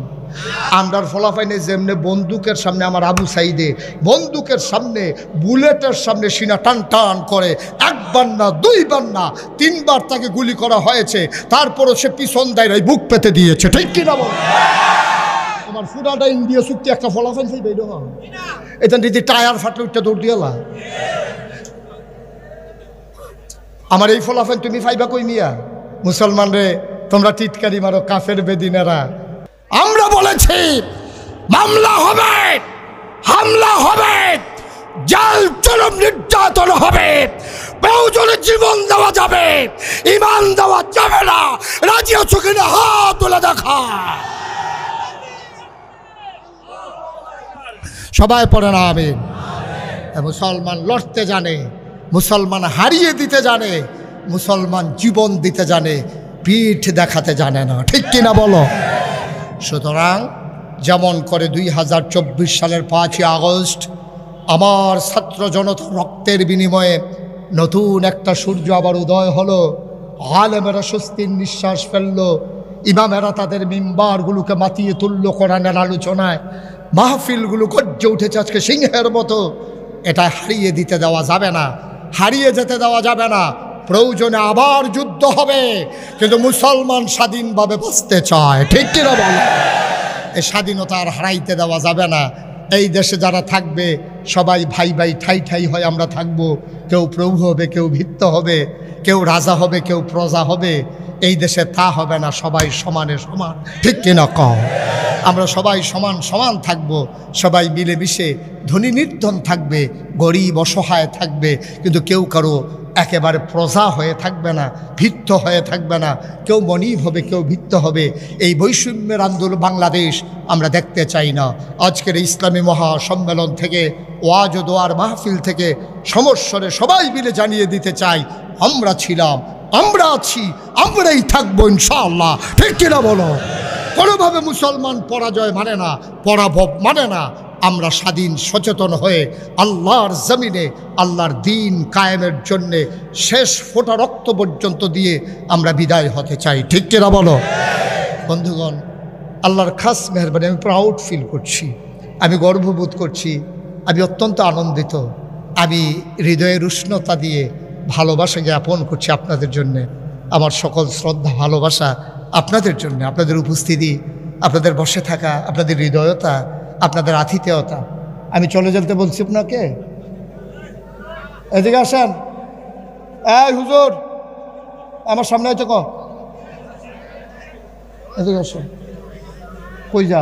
আমরার ফলাফাইনে যেমনে বন্দুকের সামনে, আমার আবু সাইদে বন্দুকের সামনে, বুলেটের সামনে সিনা টান টান করে, একবার না, দুইবার না, 3 বার তাকে গুলি করা হয়েছে, তারপরও সে পিছন দায়রায় বুক পেতে দিয়েছে, ঠিক কিনা বল? আমার ফুটাটা ইন্ডিয়া চুক্তি একটা ফলাফাইন সেই বের হয়, এটা যদি টায়ার ফাটলে উঠতে দৌড় দিয়ালা। আমার এই ফলাফাইন তুমি ফাইবা কই মিয়া? মুসলমান রে তোমরা টিটকারি মারো, কাফের বেদিনেরা। আমরা বলেছি মামলা হবে, হামলা হবে, জাল জুলুম নির্যাতন হবে, প্রয়োজনে জীবন দেওয়া যাবে, ঈমান দেওয়া যাবে না। রাজি আছো কিনা হাত তুলে দেখা। সবাই পড়ে না আমিন। মুসলমান লড়তে জানে, মুসলমান হারিয়ে দিতে জানে, মুসলমান জীবন দিতে জানে, পিঠ দেখাতে জানে না, ঠিক কিনা বলো? সুতরাং যেমন করে 2024 সালের 5ই আগস্ট আমার ছাত্র জনতার রক্তের বিনিময়ে নতুন একটা সূর্য আবার উদয় হলো, আলেমেরা স্বস্তির নিঃশ্বাস ফেললো, ইমামেরা তাদের মিম্বারগুলোকে মাতিয়ে তুললো কোরআনের আলোচনায়, মাহফিলগুলো গর্জে উঠেছে আজকে সিংহের মতো। এটা হারিয়ে দিতে দেওয়া যাবে না, হারিয়ে যেতে দেওয়া যাবে না। প্রয়োজনে আবার যুদ্ধ হবে, কিন্তু মুসলমান স্বাধীনভাবে বাঁচতে চায়, ঠিক কিনা বলো? এই স্বাধীনতা আর হারাইতে দেওয়া যাবে না। এই দেশে যারা থাকবে সবাই ভাই ভাই ঠাই ঠাই হয় আমরা থাকবো। কেউ প্রভু হবে, কেউ ভিত্ত হবে, কেউ রাজা হবে, কেউ প্রজা হবে, এই দেশে তা হবে না, সবাই সমানে সমান, ঠিক কিনা কও? আমরা সবাই সমান সমান থাকব, সবাই মিলেমিশে, ধনী নির্ধন থাকবে, গরিব অসহায় থাকবে, কিন্তু কেউ কারো একেবারে প্রজা হয়ে থাকবে না, ভিত্ত হয়ে থাকবে না, কেউ মনিব হবে, কেউ ভিত্ত হবে। এই বৈষম্যের আন্দোলন বাংলাদেশ আমরা দেখতে চাই না। আজকের ইসলামী মহাসম্মেলন থেকে, ওয়াজ ও দোয়ার মাহফিল থেকে সমস্বরে সবাই মিলে জানিয়ে দিতে চাই, আমরা ছিলাম, আমরা আছি, আমরাই থাকবো ইনশাআল্লাহ, ঠিক কিনা বলো? কোনোভাবে মুসলমান পরাজয় মানে না, পরাভব মানে না। আমরা স্বাধীন সচেতন হয়ে আল্লাহর জমিনে আল্লাহর দিন কায়েমের জন্যে শেষ ফোঁটা রক্ত পর্যন্ত দিয়ে আমরা বিদায় হতে চাই, ঠিক কিনা বলো? বন্ধুগণ, আল্লাহর খাস মেহরবানি, আমি প্রাউড ফিল করছি, আমি গর্ববোধ করছি, আমি অত্যন্ত আনন্দিত। আমি হৃদয়ের উষ্ণতা দিয়ে ভালোবাসা জ্ঞাপন করছি আপনাদের জন্যে। আমার সকল শ্রদ্ধা ভালোবাসা আপনাদের জন্য, আপনাদের উপস্থিতি, আপনাদের বসে থাকা, আপনাদের হৃদয়তা, আপনাদের আতিথেয়তা। আমি চলে যেতে বলছি আপনাকে, এদিকে আসেন। এই হুজুর, আমার সামনে হয়তো এদিকে আসেন। কই যা?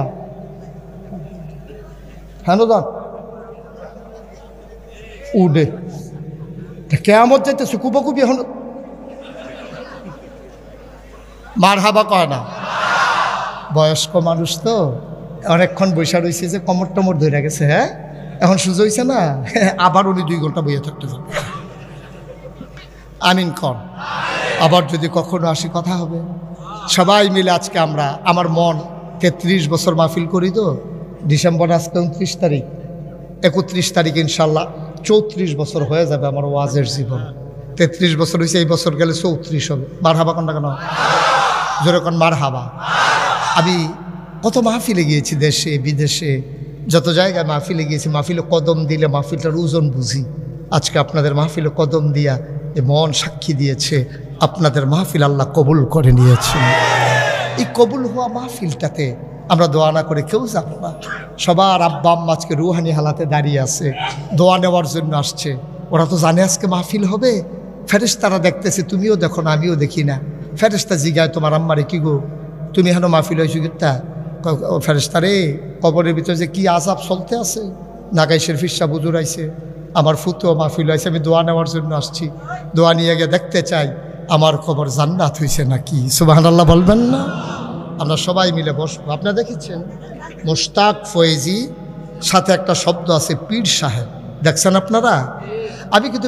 হ্যাঁ দান উডে কেমন যাইতেছে, কুপাকুপি এখন মার হাবা কয় না। বয়স্ক মানুষ তো অনেকক্ষণ বৈশা রয়েছে, যে কমর টমর ধরে গেছে। হ্যাঁ, এখন সুযোগ হয়েছে না, আবার উনি 2 ঘন্টা বইয়ে থাকতে পারবে। আমিন কর। আবার যদি কখনো আসি কথা হবে সবাই মিলে। আজকে আমরা, আমার মন 33 বছর মাহফিল করি তো, ডিসেম্বর আজকে 29 তারিখ, 31 তারিখ ইনশাল্লাহ 34 বছর হয়ে যাবে আমার ওয়াজের জীবন। 33 বছর হয়েছে, এই বছর গেলে 34 হবে। মার হাবা কোনটা কেন? যেরকম মার হাবা। আমি কত মাহফিলে গিয়েছি, দেশে বিদেশে, যত জায়গায় মাহফিলে গিয়েছি। মাহফিলে কদম দিলে মাহফিলটার ওজন বুঝি। আজকে আপনাদের মাহফিলে কদম দিয়া এ মন সাক্ষী দিয়েছে, আপনাদের মাহফিল আল্লাহ কবুল করে নিয়েছেন। এই কবুল হওয়া মাহফিলটাতে আমরা দোয়া না করে কেউ যাব না। সবার আব্বা আম্মা আজকে রুহানি হালাতে দাঁড়িয়ে আছে, দোয়া নেওয়ার জন্য আসছে। ওরা তো জানে আজকে মাহফিল হবে। ফেরেশতারা দেখতেছে, তুমিও দেখো না, আমিও দেখি না। ফেরেশতা জিগায়, তোমার আম্মারে কি গো, তুমি এখনো মাহফিল হয়েছো কিতা? ফেরেশতারে, কবরের ভিতরে যে কি আযাব চলতে আছে। নাগাই শরীফ সাহেব হুজুর আইছে, আমার ফুতুও মাহফিল হয়েছে, আমি দোয়া নেওয়ার জন্য আসছি। দোয়া নিয়ে গিয়ে দেখতে চাই আমার কবর জান্নাত হয়েছে নাকি। সুবহানাল্লাহ বলবেন না? আমরা সবাই মিলে বসবো। আপনারা দেখেছেন মোশতাক ফয়েজি, সাথে একটা শব্দ আছে পীর সাহেব, দেখছেন আপনারা? আমি কিন্তু